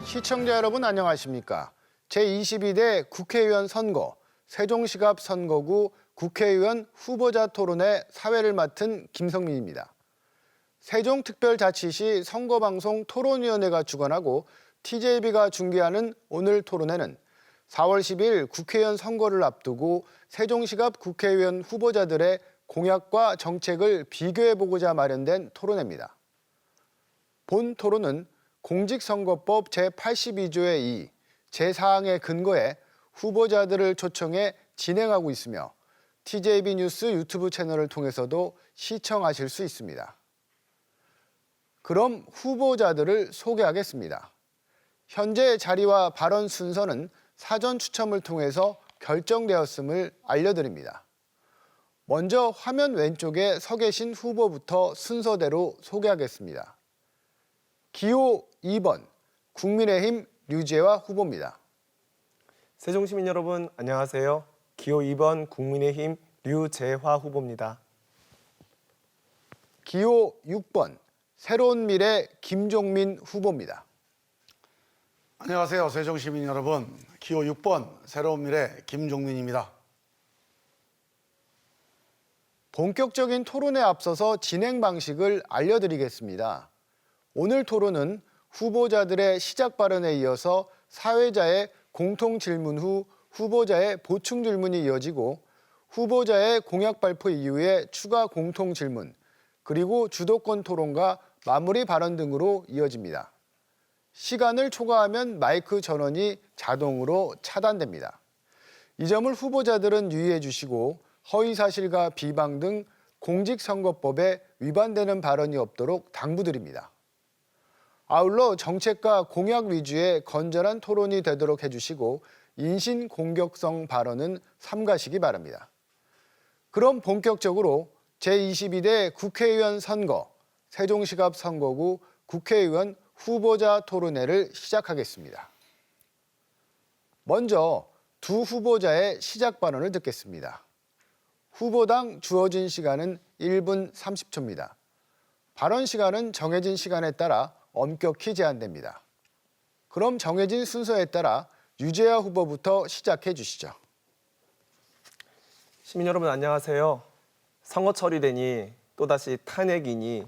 시청자 여러분 안녕하십니까? 제22대 국회의원 선거, 세종시갑 선거구 국회의원 후보자 토론회 사회를 맡은 김성민입니다. 세종특별자치시 선거방송 토론위원회가 주관하고 TJB가 중계하는 오늘 토론회는 4월 10일 국회의원 선거를 앞두고 세종시갑 국회의원 후보자들의 공약과 정책을 비교해보고자 마련된 토론회입니다. 본 토론은 공직선거법 제82조의 2, 제4항에 근거해 후보자들을 초청해 진행하고 있으며 TJB 뉴스 유튜브 채널을 통해서도 시청하실 수 있습니다. 그럼 후보자들을 소개하겠습니다. 현재 자리와 발언 순서는 사전 추첨을 통해서 결정되었음을 알려드립니다. 먼저 화면 왼쪽에 서 계신 후보부터 순서대로 소개하겠습니다. 기호 2번 국민의힘 류재화 후보입니다. 세종시민 여러분 안녕하세요. 기호 2번 국민의힘 류재화 후보입니다. 기호 6번 새로운 미래 김종민 후보입니다. 안녕하세요. 세종시민 여러분. 기호 6번 새로운 미래 김종민입니다. 본격적인 토론에 앞서서 진행 방식을 알려드리겠습니다. 오늘 토론은 후보자들의 시작 발언에 이어서 사회자의 공통 질문 후 후보자의 보충 질문이 이어지고 후보자의 공약 발표 이후에 추가 공통 질문, 그리고 주도권 토론과 마무리 발언 등으로 이어집니다. 시간을 초과하면 마이크 전원이 자동으로 차단됩니다. 이 점을 후보자들은 유의해 주시고 허위사실과 비방 등 공직선거법에 위반되는 발언이 없도록 당부드립니다. 아울러 정책과 공약 위주의 건전한 토론이 되도록 해주시고 인신공격성 발언은 삼가시기 바랍니다. 그럼 본격적으로 제22대 국회의원 선거, 세종시갑 선거구 국회의원 후보자 토론회를 시작하겠습니다. 먼저 두 후보자의 시작 발언을 듣겠습니다. 후보당 주어진 시간은 1분 30초입니다. 발언 시간은 정해진 시간에 따라 엄격히 제한됩니다. 그럼 정해진 순서에 따라 류재화 후보부터 시작해 주시죠. 시민 여러분 안녕하세요. 선거철이 되니 또다시 탄핵이니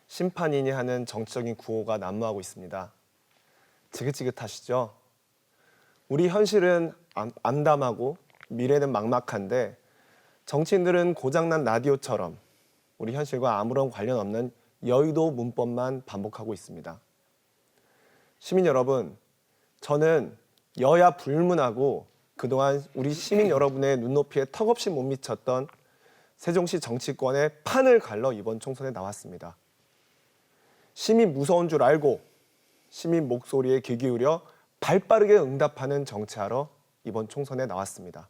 심판이니 하는 정치적인 구호가 난무하고 있습니다. 지긋지긋하시죠? 우리 현실은 암담하고 미래는 막막한데 정치인들은 고장난 라디오처럼 우리 현실과 아무런 관련 없는 여의도 문법만 반복하고 있습니다. 시민 여러분, 저는 여야 불문하고 그동안 우리 시민 여러분의 눈높이에 턱없이 못 미쳤던 세종시 정치권의 판을 갈러 이번 총선에 나왔습니다. 시민 무서운 줄 알고 시민 목소리에 귀 기울여 발빠르게 응답하는 정치하러 이번 총선에 나왔습니다.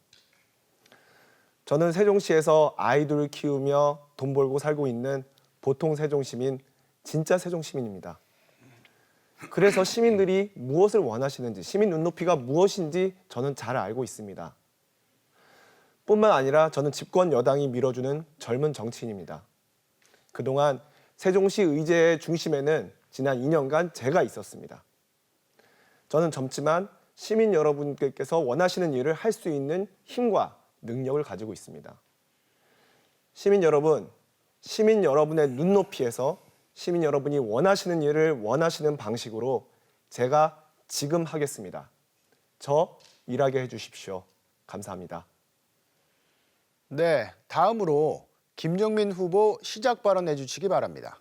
저는 세종시에서 아이들을 키우며 돈 벌고 살고 있는 보통 세종시민, 진짜 세종시민입니다. 그래서 시민들이 무엇을 원하시는지, 시민 눈높이가 무엇인지 저는 잘 알고 있습니다. 뿐만 아니라 저는 집권 여당이 밀어주는 젊은 정치인입니다. 그동안 세종시 의제의 중심에는 지난 2년간 제가 있었습니다. 저는 젊지만 시민 여러분께서 원하시는 일을 할 수 있는 힘과 능력을 가지고 있습니다. 시민 여러분, 시민 여러분의 눈높이에서 시민 여러분이 원하시는 일을 원하시는 방식으로 제가 지금 하겠습니다. 저 일하게 해주십시오. 감사합니다. 네, 다음으로 김종민 후보 시작 발언해 주시기 바랍니다.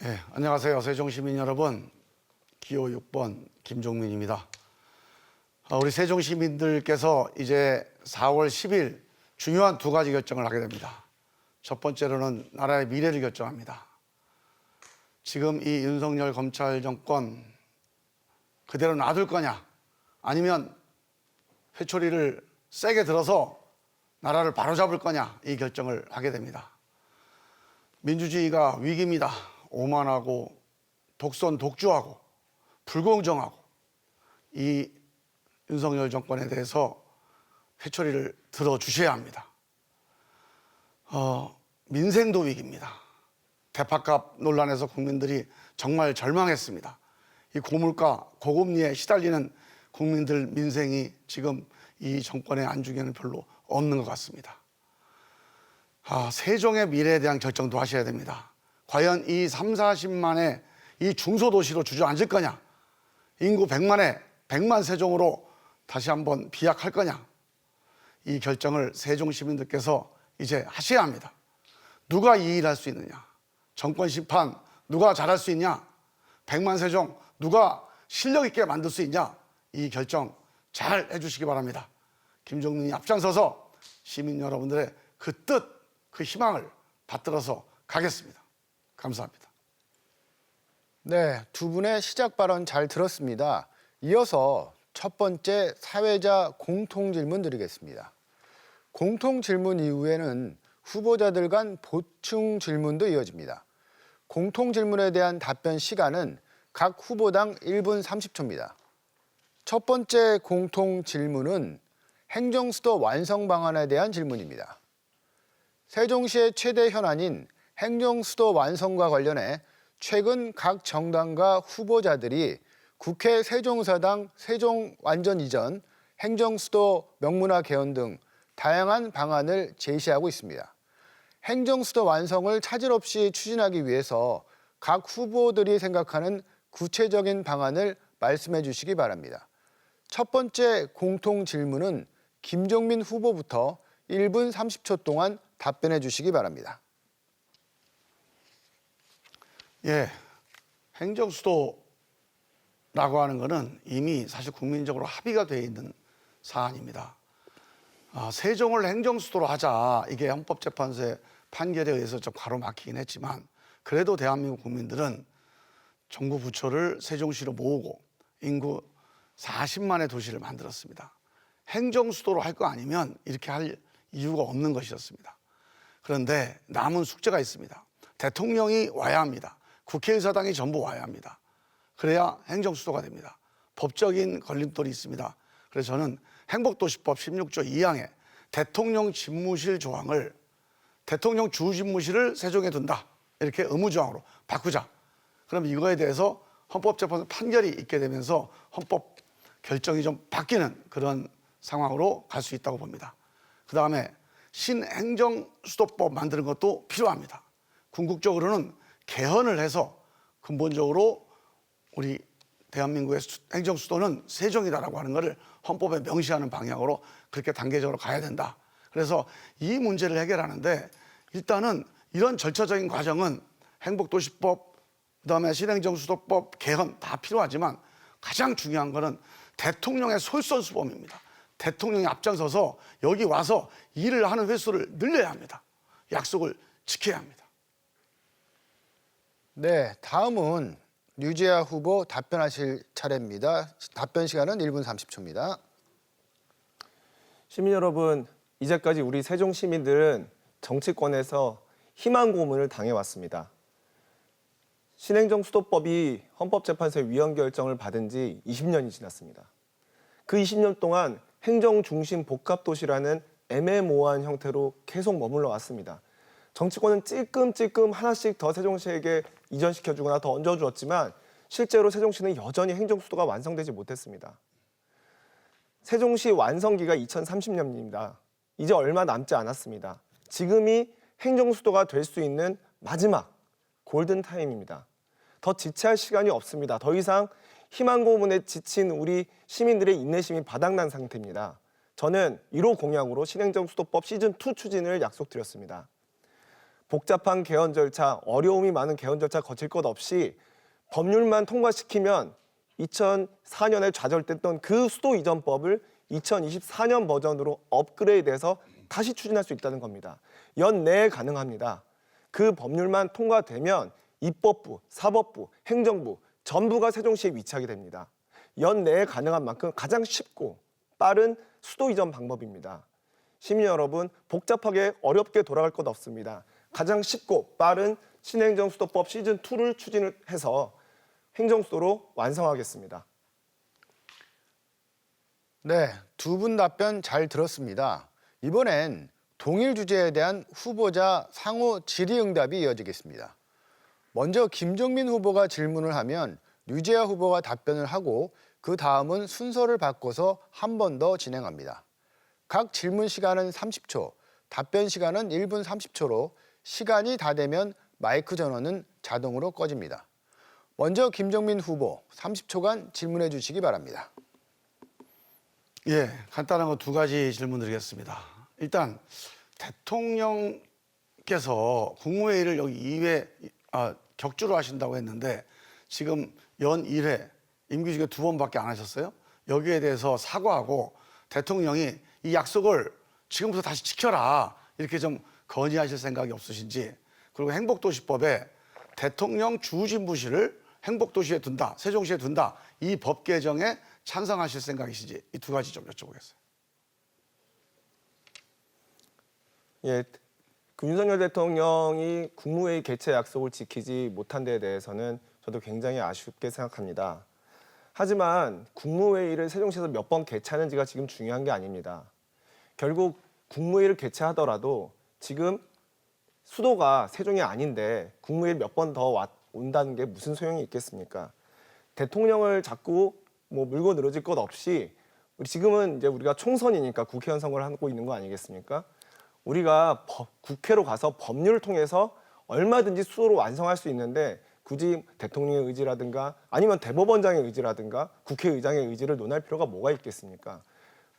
네, 안녕하세요. 세종시민 여러분. 기호 6번 김종민입니다. 우리 세종시민들께서 이제 4월 10일 중요한 두 가지 결정을 하게 됩니다. 첫 번째로는 나라의 미래를 결정합니다. 지금 이 윤석열 검찰 정권 그대로 놔둘 거냐, 아니면 회초리를 세게 들어서 나라를 바로잡을 거냐, 이 결정을 하게 됩니다. 민주주의가 위기입니다. 오만하고 독선 독주하고 불공정하고 이 윤석열 정권에 대해서 회초리를 들어주셔야 합니다. 민생도 위기입니다. 대파값 논란에서 국민들이 정말 절망했습니다. 이 고물가, 고금리에 시달리는 국민들 민생이 지금 이 정권의 안중에는 별로 없는 것 같습니다. 세종의 미래에 대한 결정도 하셔야 됩니다. 과연 이 3, 40만의 이 중소도시로 주저앉을 거냐? 인구 100만에 100만 세종으로 다시 한번 비약할 거냐? 이 결정을 세종 시민들께서 이제 하셔야 합니다. 누가 이 일할 수 있느냐? 정권 심판 누가 잘할 수 있냐? 100만 세종 누가 실력 있게 만들 수 있냐? 이 결정 잘 해주시기 바랍니다. 김종민이 앞장서서 시민 여러분들의 그 뜻, 그 희망을 받들어서 가겠습니다. 감사합니다. 네, 두 분의 시작 발언 잘 들었습니다. 이어서 첫 번째 사회자 공통 질문 드리겠습니다. 공통 질문 이후에는 후보자들 간 보충 질문도 이어집니다. 공통 질문에 대한 답변 시간은 각 후보당 1분 30초입니다. 첫 번째 공통 질문은 행정수도 완성 방안에 대한 질문입니다. 세종시의 최대 현안인 행정수도 완성과 관련해 최근 각 정당과 후보자들이 국회 세종사당 세종 완전 이전, 행정수도 명문화 개헌 등 다양한 방안을 제시하고 있습니다. 행정수도 완성을 차질 없이 추진하기 위해서 각 후보들이 생각하는 구체적인 방안을 말씀해 주시기 바랍니다. 첫 번째 공통 질문은 김종민 후보부터 1분 30초 동안 답변해 주시기 바랍니다. 예, 행정수도라고 하는 것은 이미 사실 국민적으로 합의가 되어 있는 사안입니다. 세종을 행정수도로 하자, 이게 헌법재판소의 판결에 의해서 좀 가로막히긴 했지만 그래도 대한민국 국민들은 정부 부처를 세종시로 모으고 인구 40만의 도시를 만들었습니다. 행정수도로 할 거 아니면 이렇게 할 이유가 없는 것이었습니다. 그런데 남은 숙제가 있습니다. 대통령이 와야 합니다. 국회의사당이 전부 와야 합니다. 그래야 행정수도가 됩니다. 법적인 걸림돌이 있습니다. 그래서 저는 행복도시법 16조 2항에 대통령 집무실 조항을 대통령 주집무실을 세종에 둔다, 이렇게 의무조항으로 바꾸자. 그럼 이거에 대해서 헌법재판소 판결이 있게 되면서 헌법 결정이 좀 바뀌는 그런 상황으로 갈 수 있다고 봅니다. 그 다음에 신행정수도법 만드는 것도 필요합니다. 궁극적으로는 개헌을 해서 근본적으로 우리 대한민국의 행정수도는 세종이다라고 하는 것을 헌법에 명시하는 방향으로 그렇게 단계적으로 가야 된다. 그래서 이 문제를 해결하는데 일단은 이런 절차적인 과정은 행복도시법, 그다음에 신행정수도법 개헌 다 필요하지만 가장 중요한 것은 대통령의 솔선수범입니다. 대통령이 앞장서서 여기 와서 일을 하는 횟수를 늘려야 합니다. 약속을 지켜야 합니다. 네, 다음은 류지아 후보 답변하실 차례입니다. 답변 시간은 1분 30초입니다. 시민 여러분, 이제까지 우리 세종 시민들은 정치권에서 희망 고문을 당해왔습니다. 신행정수도법이 헌법재판소의 위헌 결정을 받은 지 20년이 지났습니다. 그 20년 동안 행정중심 복합도시라는 애매모호한 형태로 계속 머물러 왔습니다. 정치권은 찔끔찔끔 하나씩 더 세종시에게 이전시켜주거나 더 얹어주었지만 실제로 세종시는 여전히 행정수도가 완성되지 못했습니다. 세종시 완성기가 2030년입니다. 이제 얼마 남지 않았습니다. 지금이 행정수도가 될 수 있는 마지막 골든타임입니다. 더 지체할 시간이 없습니다. 더 이상 희망 고문에 지친 우리 시민들의 인내심이 바닥난 상태입니다. 저는 1호 공약으로 신행정수도법 시즌2 추진을 약속드렸습니다. 복잡한 개헌 절차, 어려움이 많은 개헌 절차 거칠 것 없이 법률만 통과시키면 2004년에 좌절됐던 그 수도 이전법을 2024년 버전으로 업그레이드해서 다시 추진할 수 있다는 겁니다. 연내에 가능합니다. 그 법률만 통과되면 입법부, 사법부, 행정부 전부가 세종시에 위치하게 됩니다. 연내에 가능한 만큼 가장 쉽고 빠른 수도 이전 방법입니다. 시민 여러분, 복잡하게 어렵게 돌아갈 것 없습니다. 가장 쉽고 빠른 신행정수도법 시즌2를 추진을 해서 행정수도로 완성하겠습니다. 네, 두 분 답변 잘 들었습니다. 이번엔 동일 주제에 대한 후보자 상호 질의응답이 이어지겠습니다. 먼저 김종민 후보가 질문을 하면 류재하 후보가 답변을 하고 그 다음은 순서를 바꿔서 한 번 더 진행합니다. 각 질문 시간은 30초, 답변 시간은 1분 30초로 시간이 다 되면 마이크 전원은 자동으로 꺼집니다. 먼저 김종민 후보 30초간 질문해 주시기 바랍니다. 예, 간단한 거 두 가지 질문 드리겠습니다. 일단 대통령께서 국무회의를 여기 2회 격주로 하신다고 했는데 지금 연 1회 임기 중에 2번밖에 안 하셨어요. 여기에 대해서 사과하고 대통령이 이 약속을 지금부터 다시 지켜라 이렇게 좀 건의하실 생각이 없으신지, 그리고 행복도시법에 대통령 주진부실을 행복도시에 둔다, 세종시에 둔다, 이 법 개정에 찬성하실 생각이신지 이 두 가지 좀 여쭤보겠어요. 예, 윤석열 대통령이 국무회의 개최 약속을 지키지 못한 데에 대해서는 저도 굉장히 아쉽게 생각합니다. 하지만 국무회의를 세종시에서 몇 번 개최하는지가 지금 중요한 게 아닙니다. 결국 국무회의를 개최하더라도 지금 수도가 세종이 아닌데 국무회의를 몇 번 더 온다는 게 무슨 소용이 있겠습니까? 대통령을 자꾸 물고 늘어질 것 없이 지금은 이제 우리가 총선이니까 국회의원 선거를 하고 있는 거 아니겠습니까? 우리가 국회로 가서 법률을 통해서 얼마든지 수도로 완성할 수 있는데 굳이 대통령의 의지라든가 아니면 대법원장의 의지라든가 국회의장의 의지를 논할 필요가 뭐가 있겠습니까?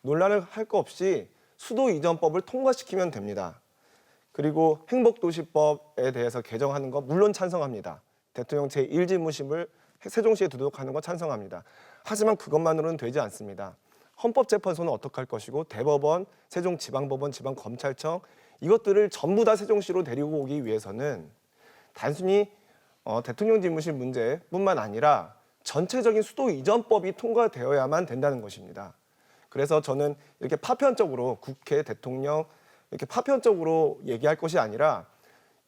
논란을 할 거 없이 수도 이전법을 통과시키면 됩니다. 그리고 행복도시법에 대해서 개정하는 거 물론 찬성합니다. 대통령 제1지무실을 세종시에 두도록 하는 거 찬성합니다. 하지만 그것만으로는 되지 않습니다. 헌법재판소는 어떻게 할 것이고 대법원, 세종지방법원, 지방검찰청 이것들을 전부 다 세종시로 데리고 오기 위해서는 단순히 대통령 집무실 문제뿐만 아니라 전체적인 수도 이전법이 통과되어야만 된다는 것입니다. 그래서 저는 이렇게 파편적으로 국회, 대통령 이렇게 파편적으로 얘기할 것이 아니라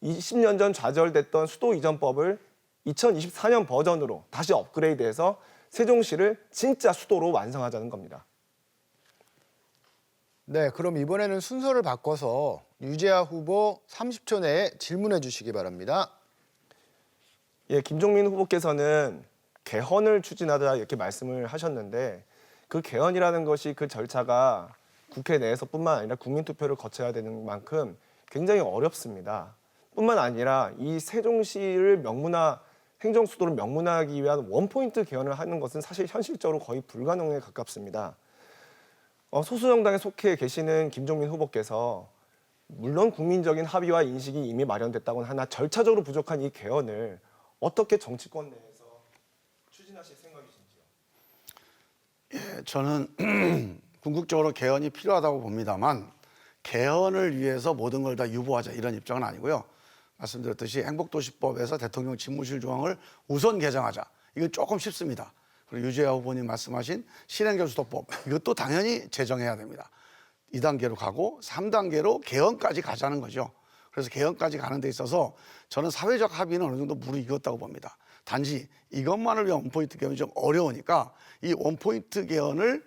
20년 전 좌절됐던 수도 이전법을 2024년 버전으로 다시 업그레이드해서 세종시를 진짜 수도로 완성하자는 겁니다. 네, 그럼 이번에는 순서를 바꿔서 류재하 후보 30초 내에 질문해 주시기 바랍니다. 예, 김종민 후보께서는 개헌을 추진하자 이렇게 말씀을 하셨는데 그 개헌이라는 것이 그 절차가 국회 내에서뿐만 아니라 국민투표를 거쳐야 되는 만큼 굉장히 어렵습니다. 뿐만 아니라 이 세종시를 행정수도를 명문화하기 위한 원포인트 개헌을 하는 것은 사실 현실적으로 거의 불가능에 가깝습니다. 소수정당에 속해 계시는 김종민 후보께서 물론 국민적인 합의와 인식이 이미 마련됐다고는 하나 절차적으로 부족한 이 개헌을 어떻게 정치권 내에서 추진하실 생각이신지요? 예, 저는 궁극적으로 개헌이 필요하다고 봅니다만 개헌을 위해서 모든 걸 다 유보하자 이런 입장은 아니고요. 말씀드렸듯이 행복도시법에서 대통령 집무실 조항을 우선 개정하자. 이건 조금 쉽습니다. 그리고 유재하 후보님 말씀하신 실행경수도법 이것도 당연히 제정해야 됩니다. 2단계로 가고 3단계로 개헌까지 가자는 거죠. 그래서 개헌까지 가는 데 있어서 저는 사회적 합의는 어느 정도 무르익었다고 봅니다. 단지 이것만을 위한 원포인트 개헌이 좀 어려우니까 이 원포인트 개헌을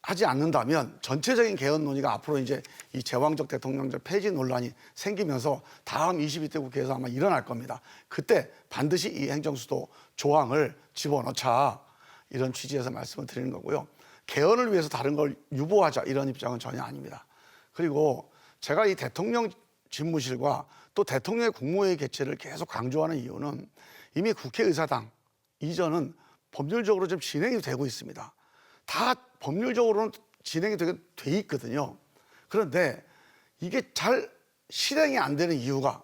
하지 않는다면 전체적인 개헌 논의가 앞으로 이제 이 제왕적 대통령제 폐지 논란이 생기면서 다음 22대 국회에서 아마 일어날 겁니다. 그때 반드시 이 행정수도 조항을 집어넣자 이런 취지에서 말씀을 드리는 거고요. 개헌을 위해서 다른 걸 유보하자 이런 입장은 전혀 아닙니다. 그리고 제가 이 대통령 집무실과 또 대통령의 국무회의 개최를 계속 강조하는 이유는 이미 국회의사당 이전은 법률적으로 좀 진행이 되고 있습니다. 다 법률적으로는 진행이 돼 있거든요. 그런데 이게 잘 실행이 안 되는 이유가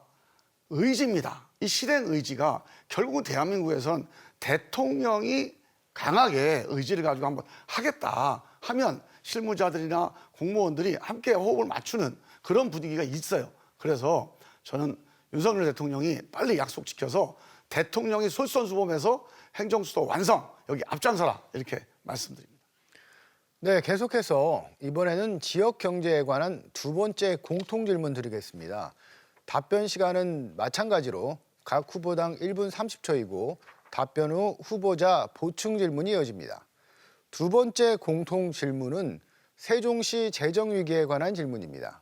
의지입니다. 이 실행 의지가 결국은 대한민국에선 대통령이 강하게 의지를 가지고 한번 하겠다 하면 실무자들이나 공무원들이 함께 호흡을 맞추는 그런 분위기가 있어요. 그래서 저는 윤석열 대통령이 빨리 약속 지켜서 대통령이 솔선수범해서 행정수도 완성 여기 앞장서라 이렇게 말씀드립니다. 네, 계속해서 이번에는 지역 경제에 관한 두 번째 공통 질문 드리겠습니다. 답변 시간은 마찬가지로 각 후보당 1분 30초이고 답변 후 후보자 보충 질문이 이어집니다. 두 번째 공통 질문은 세종시 재정 위기에 관한 질문입니다.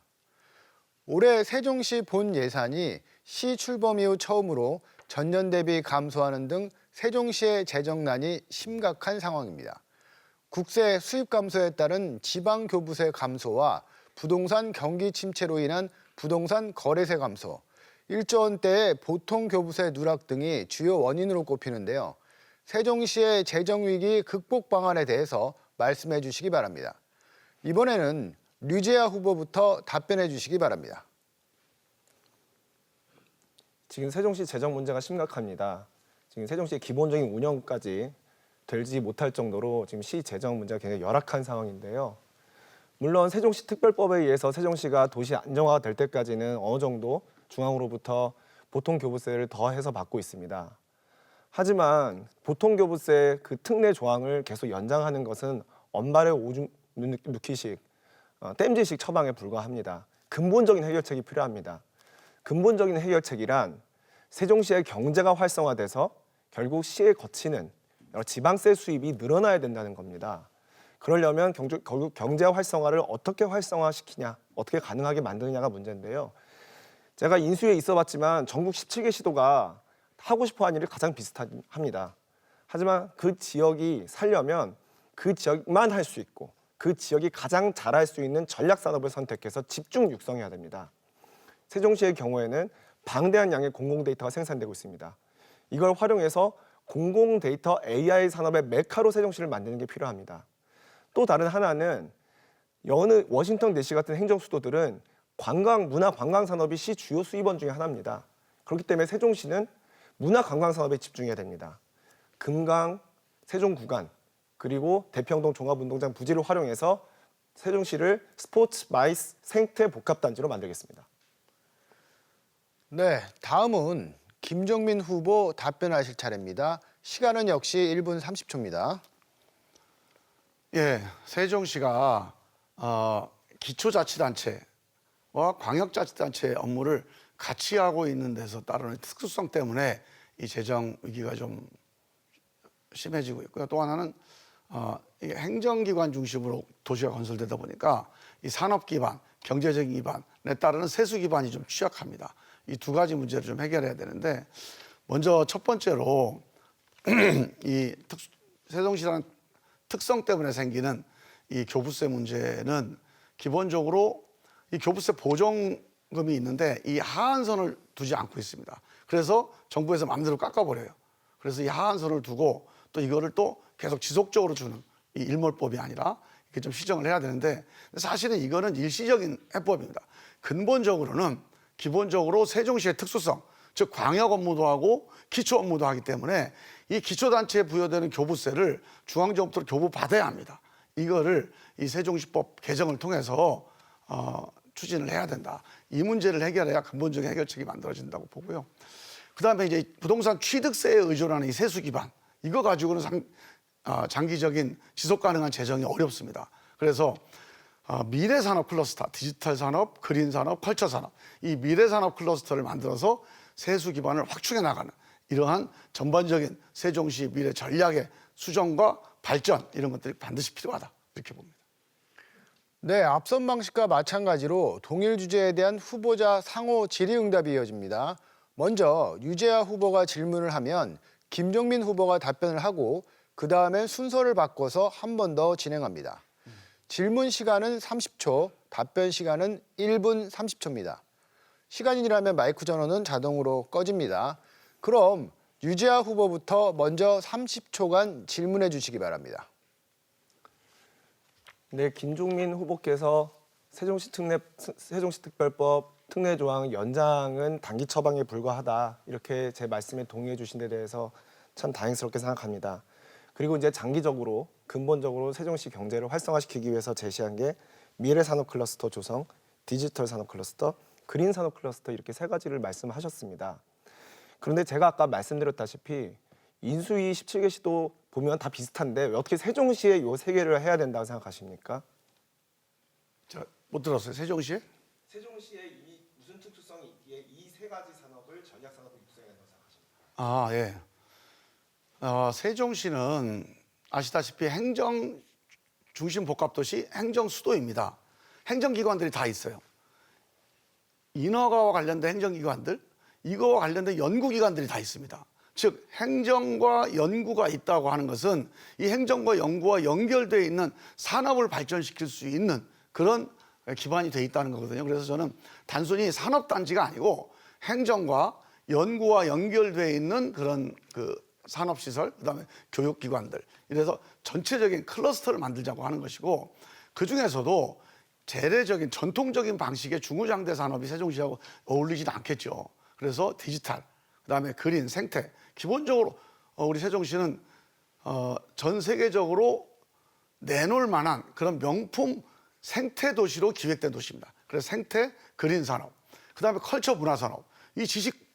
올해 세종시 본 예산이 시 출범 이후 처음으로 전년 대비 감소하는 등 세종시의 재정난이 심각한 상황입니다. 국세 수입 감소에 따른 지방 교부세 감소와 부동산 경기 침체로 인한 부동산 거래세 감소, 1조 원대의 보통 교부세 누락 등이 주요 원인으로 꼽히는데요. 세종시의 재정위기 극복 방안에 대해서 말씀해 주시기 바랍니다. 이번에는 류재하 후보부터 답변해 주시기 바랍니다. 지금 세종시 재정 문제가 심각합니다. 지금 세종시의 기본적인 운영까지 되지 못할 정도로 지금 시 재정 문제가 굉장히 열악한 상황인데요. 물론 세종시 특별법에 의해서 세종시가 도시 안정화가 될 때까지는 어느 정도 중앙으로부터 보통 교부세를 더해서 받고 있습니다. 하지만 보통 교부세 그 특례 조항을 계속 연장하는 것은 언발의 오줌 누기식, 땜질식 처방에 불과합니다. 근본적인 해결책이 필요합니다. 근본적인 해결책이란 세종시의 경제가 활성화돼서 결국 시에 거치는 여러 지방세 수입이 늘어나야 된다는 겁니다. 그러려면 결국 경제 활성화를 어떻게 활성화시키냐, 어떻게 가능하게 만드느냐가 문제인데요. 제가 인수위에 있어봤지만 전국 17개 시도가 하고 싶어하는 일이 가장 비슷합니다. 하지만 그 지역이 살려면 그 지역만 할 수 있고 그 지역이 가장 잘할 수 있는 전략 산업을 선택해서 집중 육성해야 됩니다. 세종시의 경우에는 방대한 양의 공공 데이터가 생산되고 있습니다. 이걸 활용해서 공공 데이터 AI 산업의 메카로 세종시를 만드는 게 필요합니다. 또 다른 하나는 여느 워싱턴 DC 같은 행정 수도들은 문화 관광 산업이 시 주요 수입원 중에 하나입니다. 그렇기 때문에 세종시는 문화 관광 산업에 집중해야 됩니다. 금강, 세종 구간, 그리고 대평동 종합운동장 부지를 활용해서 세종시를 스포츠 마이스 생태 복합단지로 만들겠습니다. 네, 다음은 김종민 후보 답변하실 차례입니다. 시간은 역시 1분 30초입니다. 예, 세종시가 기초자치단체와 광역자치단체의 업무를 같이 하고 있는 데서 따르는 특수성 때문에 이 재정 위기가 좀 심해지고 있고요. 또 하나는 이게 행정기관 중심으로 도시가 건설되다 보니까 이 산업 기반, 경제적인 기반에 따르는 세수 기반이 좀 취약합니다. 이 두 가지 문제를 좀 해결해야 되는데, 먼저 첫 번째로 이 세종시라는 특성 때문에 생기는 이 교부세 문제는 기본적으로 이 교부세 보정금이 있는데 이 하한선을 두지 않고 있습니다. 그래서 정부에서 마음대로 깎아버려요. 그래서 이 하한선을 두고 또 이거를 또 계속 지속적으로 주는 이 일몰법이 아니라 이렇게 좀 시정을 해야 되는데, 사실은 이거는 일시적인 해법입니다. 근본적으로는 기본적으로 세종시의 특수성, 즉 광역 업무도 하고 기초 업무도 하기 때문에 이 기초단체에 부여되는 교부세를 중앙정부로 교부받아야 합니다. 이거를 이 세종시법 개정을 통해서 추진을 해야 된다. 이 문제를 해결해야 근본적인 해결책이 만들어진다고 보고요. 그다음에 이제 부동산 취득세에 의존하는 이 세수 기반, 이거 가지고는 장기적인 지속 가능한 재정이 어렵습니다. 그래서 미래 산업 클러스터, 디지털 산업, 그린 산업, 컬처 산업, 이 미래 산업 클러스터를 만들어서 세수 기반을 확충해 나가는 이러한 전반적인 세종시 미래 전략의 수정과 발전, 이런 것들이 반드시 필요하다, 이렇게 봅니다. 네, 앞선 방식과 마찬가지로 동일 주제에 대한 후보자 상호 질의응답이 이어집니다. 먼저 류재하 후보가 질문을 하면 김종민 후보가 답변을 하고 그 다음엔 순서를 바꿔서 한 번 더 진행합니다. 질문 시간은 30초, 답변 시간은 1분 30초입니다. 시간이라면 마이크 전원은 자동으로 꺼집니다. 그럼 류재하 후보부터 먼저 30초간 질문해 주시기 바랍니다. 네, 김종민 후보께서 세종시 특별법 특례 조항 연장은 단기 처방에 불과하다, 이렇게 제 말씀에 동의해 주신 데 대해서 참 다행스럽게 생각합니다. 그리고 이제 장기적으로 근본적으로 세종시 경제를 활성화시키기 위해서 제시한 게 미래 산업 클러스터 조성, 디지털 산업 클러스터, 그린 산업 클러스터, 이렇게 세 가지를 말씀하셨습니다. 그런데 제가 아까 말씀드렸다시피 인수위 17개 시도 보면 다 비슷한데 왜 어떻게 세종시에 이 세 개를 해야 된다고 생각하십니까? 못 들었어요. 세종시에? 세종시에 이 무슨 특수성이 있기에 이 세 가지 산업을 전략 산업으로 육성해야 된다고 생각하십니까? 아, 예. 세종시는 아시다시피 행정 중심 복합도시 행정 수도입니다. 행정기관들이 다 있어요. 인허가와 관련된 행정기관들, 이거와 관련된 연구기관들이 다 있습니다. 즉 행정과 연구가 있다고 하는 것은 이 행정과 연구와 연결되어 있는 산업을 발전시킬 수 있는 그런 기반이 돼 있다는 거거든요. 그래서 저는 단순히 산업단지가 아니고 행정과 연구와 연결되어 있는 그런 그 산업시설, 그다음에 교육기관들, 이래서 전체적인 클러스터를 만들자고 하는 것이고, 그중에서도 재래적인 전통적인 방식의 중후장대 산업이 세종시하고 어울리지도 않겠죠. 그래서 디지털, 그다음에 그린, 생태, 기본적으로 우리 세종시는 전 세계적으로 내놓을 만한 그런 명품 생태 도시로 기획된 도시입니다. 그래서 생태, 그린 산업, 그다음에 컬처 문화 산업, 이 지식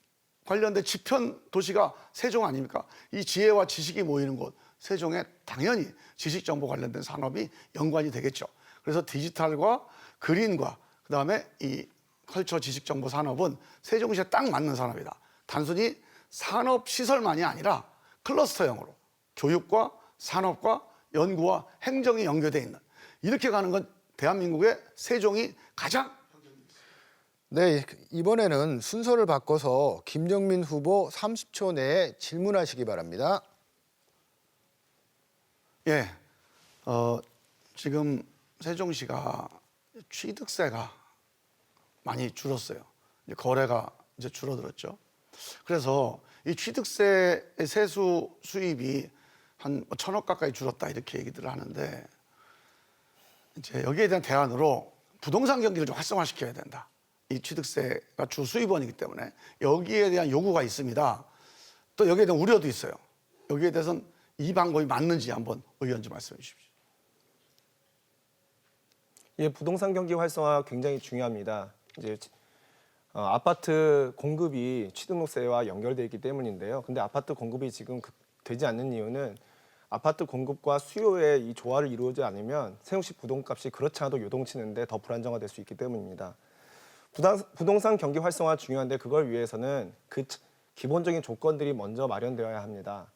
관련된 지편 도시가 세종 아닙니까? 이 지혜와 지식이 모이는 곳, 세종에 당연히 지식 정보 관련된 산업이 연관이 되겠죠. 그래서 디지털과 그린과 그다음에 이 컬처 지식 정보 산업은 세종시에 딱 맞는 산업이다. 단순히 산업 시설만이 아니라 클러스터형으로 교육과 산업과 연구와 행정이 연결되어 있는, 이렇게 가는 건 대한민국의 세종이 가장. 네, 이번에는 순서를 바꿔서 김정민 후보 30초 내에 질문하시기 바랍니다. 예, 지금 세종시가 취득세가 많이 줄었어요. 이제 거래가 이제 줄어들었죠. 그래서 이 취득세 세수 수입이 한 1,000억 가까이 줄었다 이렇게 얘기들을 하는데, 이제 여기에 대한 대안으로 부동산 경기를 좀 활성화시켜야 된다. 이 취득세가 주 수입원이기 때문에 여기에 대한 요구가 있습니다. 또 여기에 대한 우려도 있어요. 여기에 대해서는 이 방법이 맞는지 한번 의견 좀 말씀해 주십시오. 예, 부동산 경기 활성화 굉장히 중요합니다. 이제 아파트 공급이 취등록세와 연결되어 있기 때문인데요. 근데 아파트 공급이 지금 되지 않는 이유는 아파트 공급과 수요의 이 조화를 이루어지지 않으면 세종시 부동값이 그렇지 않아도 요동치는데 더 불안정화 될 수 있기 때문입니다. 부동산 경기 활성화 중요한데 그걸 위해서는 그 기본적인 조건들이 먼저 마련되어야 합니다.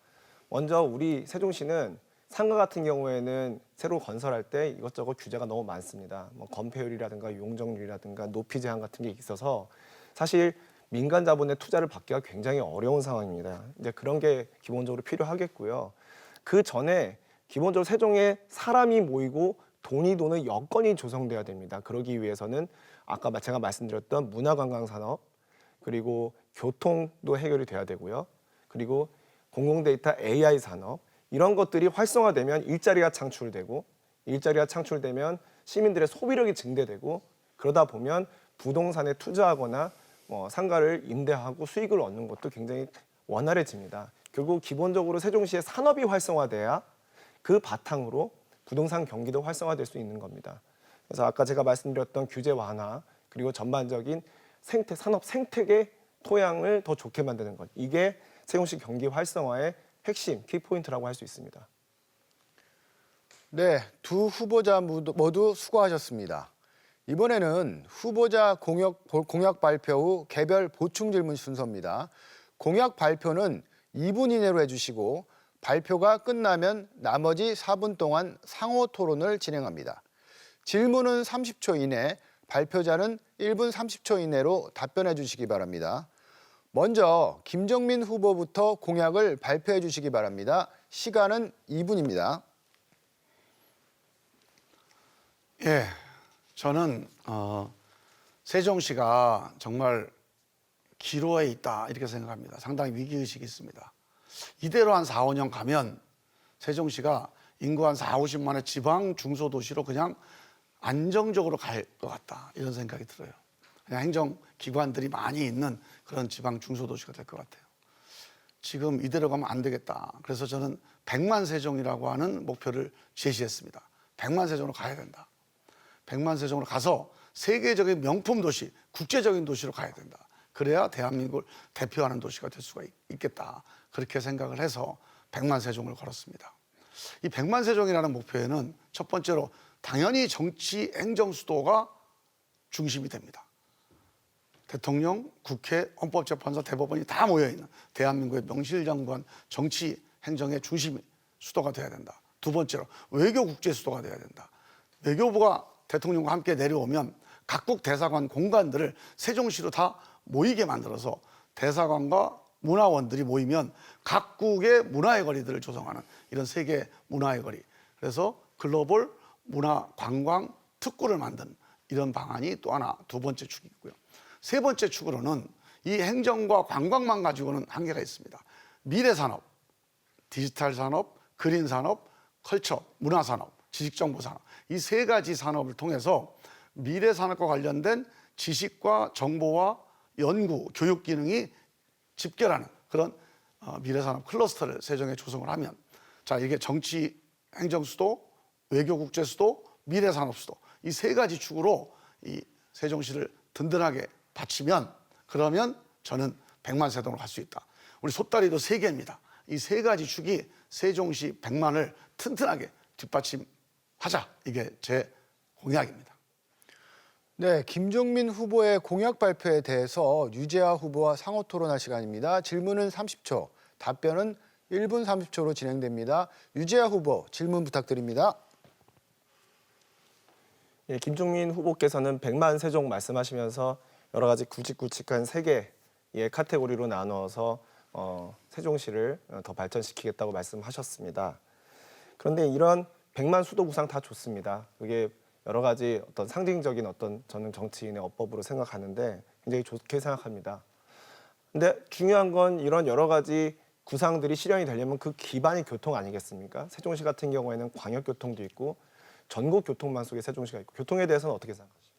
먼저 우리 세종시는 상가 같은 경우에는 새로 건설할 때 이것저것 규제가 너무 많습니다. 뭐 건폐율이라든가 용적률이라든가 높이 제한 같은 게 있어서 사실 민간 자본의 투자를 받기가 굉장히 어려운 상황입니다. 이제 그런 게 기본적으로 필요하겠고요. 그 전에 기본적으로 세종에 사람이 모이고 돈이 도는 여건이 조성돼야 됩니다. 그러기 위해서는 아까 제가 말씀드렸던 문화관광산업, 그리고 교통도 해결이 돼야 되고요. 그리고 공공데이터 AI 산업, 이런 것들이 활성화되면 일자리가 창출되고, 일자리가 창출되면 시민들의 소비력이 증대되고, 그러다 보면 부동산에 투자하거나 상가를 임대하고 수익을 얻는 것도 굉장히 원활해집니다. 결국 기본적으로 세종시의 산업이 활성화돼야 그 바탕으로 부동산 경기도 활성화될 수 있는 겁니다. 그래서 아까 제가 말씀드렸던 규제 완화, 그리고 전반적인 산업 생태계 토양을 더 좋게 만드는 것, 이게 세종시 경기 활성화의 핵심 키포인트라고 할 수 있습니다. 네, 두 후보자 모두 수고하셨습니다. 이번에는 후보자 공약 발표 후 개별 보충 질문 순서입니다. 공약 발표는 2분 이내로 해주시고 발표가 끝나면 나머지 4분 동안 상호 토론을 진행합니다. 질문은 30초 이내, 발표자는 1분 30초 이내로 답변해 주시기 바랍니다. 먼저 김정민 후보부터 공약을 발표해 주시기 바랍니다. 시간은 2분입니다. 예, 저는 세종시가 정말 기로에 있다 이렇게 생각합니다. 상당히 위기의식이 있습니다. 이대로 한 4, 5년 가면 세종시가 인구 한 4, 50만의 지방 중소도시로 그냥 안정적으로 갈 것 같다 이런 생각이 들어요. 그냥 행정기관들이 많이 있는 그런 지방 중소도시가 될 것 같아요. 지금 이대로 가면 안 되겠다. 그래서 저는 100만 세종이라고 하는 목표를 제시했습니다. 100만 세종으로 가야 된다. 100만 세종으로 가서 세계적인 명품 도시, 국제적인 도시로 가야 된다. 그래야 대한민국을 대표하는 도시가 될 수가 있겠다. 그렇게 생각을 해서 100만 세종을 걸었습니다. 이 100만 세종이라는 목표에는 첫 번째로 당연히 정치 행정 수도가 중심이 됩니다. 대통령, 국회, 헌법재판소, 대법원이 다 모여있는 대한민국의 명실장구한 정치 행정의 중심이 수도가 돼야 된다. 두 번째로 외교 국제 수도가 돼야 된다. 외교부가 대통령과 함께 내려오면 각국 대사관 공간들을 세종시로 다 모이게 만들어서 대사관과 문화원들이 모이면 각국의 문화의 거리들을 조성하는 이런 세계 문화의 거리. 그래서 글로벌 문화 관광 특구를 만든 이런 방안이 또 하나 두 번째 축이고요. 세 번째 축으로는 이 행정과 관광만 가지고는 한계가 있습니다. 미래 산업, 디지털 산업, 그린 산업, 컬처, 문화 산업, 지식정보 산업 이 세 가지 산업을 통해서 미래 산업과 관련된 지식과 정보와 연구, 교육 기능이 집결하는 그런 미래 산업 클러스터를 세종에 조성을 하면 자 이게 정치 행정 수도, 외교 국제 수도, 미래 산업 수도 이 세 가지 축으로 이 세종시를 든든하게 받치면 그러면 저는 100만 세동으로 갈 수 있다. 우리 솥다리도 3개입니다. 이 세 가지 축이 세종시 100만을 튼튼하게 뒷받침하자. 이게 제 공약입니다. 네, 김종민 후보의 공약 발표에 대해서 유재하 후보와 상호 토론할 시간입니다. 질문은 30초, 답변은 1분 30초로 진행됩니다. 유재하 후보 질문 부탁드립니다. 예, 김종민 후보께서는 100만 세종 말씀하시면서 여러 가지 굵직굵직한 3개의 카테고리로 나누어서 세종시를 더 발전시키겠다고 말씀하셨습니다. 그런데 이런 100만 수도 구상 다 좋습니다. 그게 여러 가지 어떤 상징적인 어떤 저는 정치인의 어법으로 생각하는데 굉장히 좋게 생각합니다. 근데 중요한 건 이런 여러 가지 구상들이 실현이 되려면 그 기반이 교통 아니겠습니까? 세종시 같은 경우에는 광역교통도 있고 전국 교통망 속에 세종시가 있고 교통에 대해서는 어떻게 생각하십니까?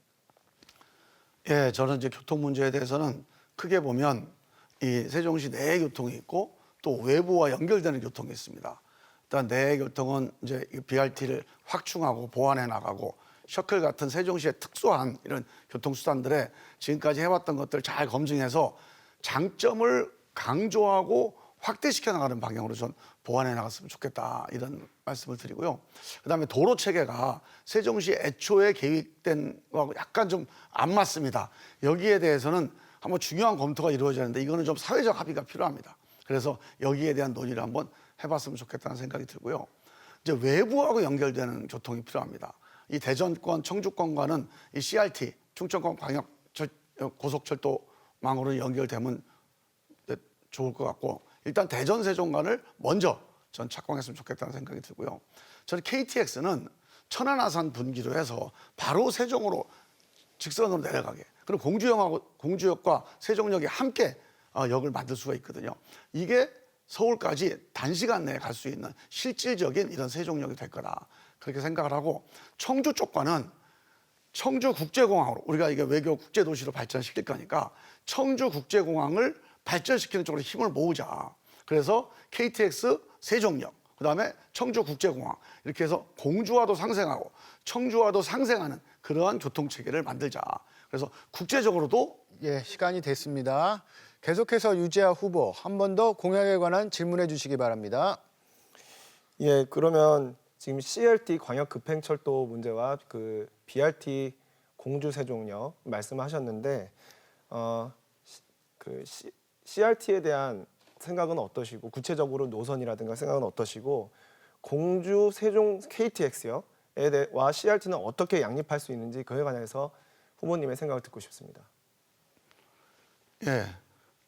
예, 저는 이제 교통 문제에 대해서는 크게 보면 이 세종시 내에 교통이 있고 또 외부와 연결되는 교통이 있습니다. 일단 내의 교통은 이제 BRT를 확충하고 보완해 나가고 셔틀 같은 세종시의 특수한 이런 교통수단들에 지금까지 해왔던 것들을 잘 검증해서 장점을 강조하고 확대시켜 나가는 방향으로 전 보완해 나갔으면 좋겠다 이런 말씀을 드리고요. 그다음에 도로 체계가 세종시 애초에 계획된 거하고 약간 좀 안 맞습니다. 여기에 대해서는 한번 중요한 검토가 이루어져야 하는데 이거는 좀 사회적 합의가 필요합니다. 그래서 여기에 대한 논의를 한번 해봤으면 좋겠다는 생각이 들고요. 이제 외부하고 연결되는 교통이 필요합니다. 이 대전권, 청주권과는 이 CRT, 충청권 광역 고속철도망으로 연결되면 좋을 것 같고 일단 대전 세종간을 먼저 전 착공했으면 좋겠다는 생각이 들고요. 저는 KTX는 천안 아산 분기로 해서 바로 세종으로 직선으로 내려가게. 그리고 공주역과 세종역이 함께 역을 만들 수가 있거든요. 이게 서울까지 단시간 내에 갈 수 있는 실질적인 이런 세종역이 될 거다. 그렇게 생각을 하고 청주 쪽과는 청주국제공항으로 우리가 이게 외교 국제도시로 발전시킬 거니까 청주국제공항을 발전시키는 쪽으로 힘을 모으자. 그래서 KTX 세종역, 그다음에 청주국제공항 이렇게 해서 공주와도 상생하고 청주와도 상생하는 그러한 교통체계를 만들자. 그래서 국제적으로도 예, 시간이 됐습니다. 계속해서 유재하 후보 한 번 더 공약에 관한 질문해 주시기 바랍니다. 예, 그러면 지금 CRT 광역 급행철도 문제와 그 BRT 공주 세종역 말씀하셨는데 CRT에 대한 생각은 어떠시고 구체적으로 노선이라든가 생각은 어떠시고 공주 세종 KTX역와 CRT는 어떻게 양립할 수 있는지 그에 관해서 후보님의 생각을 듣고 싶습니다. 예,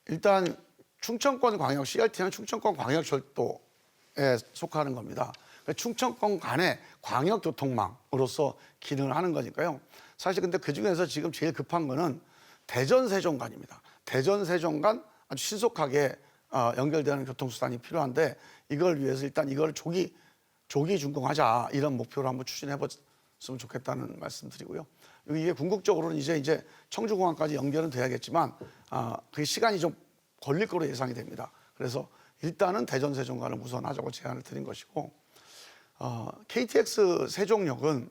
일단 충청권 광역 CRT는 충청권 광역철도에 속하는 겁니다. 충청권 간의 광역교통망으로서 기능을 하는 거니까요. 사실 근데 그 중에서 지금 제일 급한 거는 대전 세종간입니다. 대전 세종간 아주 신속하게 연결되는 교통수단이 필요한데 이걸 위해서 일단 이걸 조기 준공하자 이런 목표로 한번 추진해 봤으면 좋겠다는 말씀드리고요. 이게 궁극적으로는 이제 청주공항까지 연결은 돼야겠지만 그 시간이 좀 걸릴 거로 예상이 됩니다. 그래서 일단은 대전 세종간을 우선하자고 제안을 드린 것이고 KTX 세종역은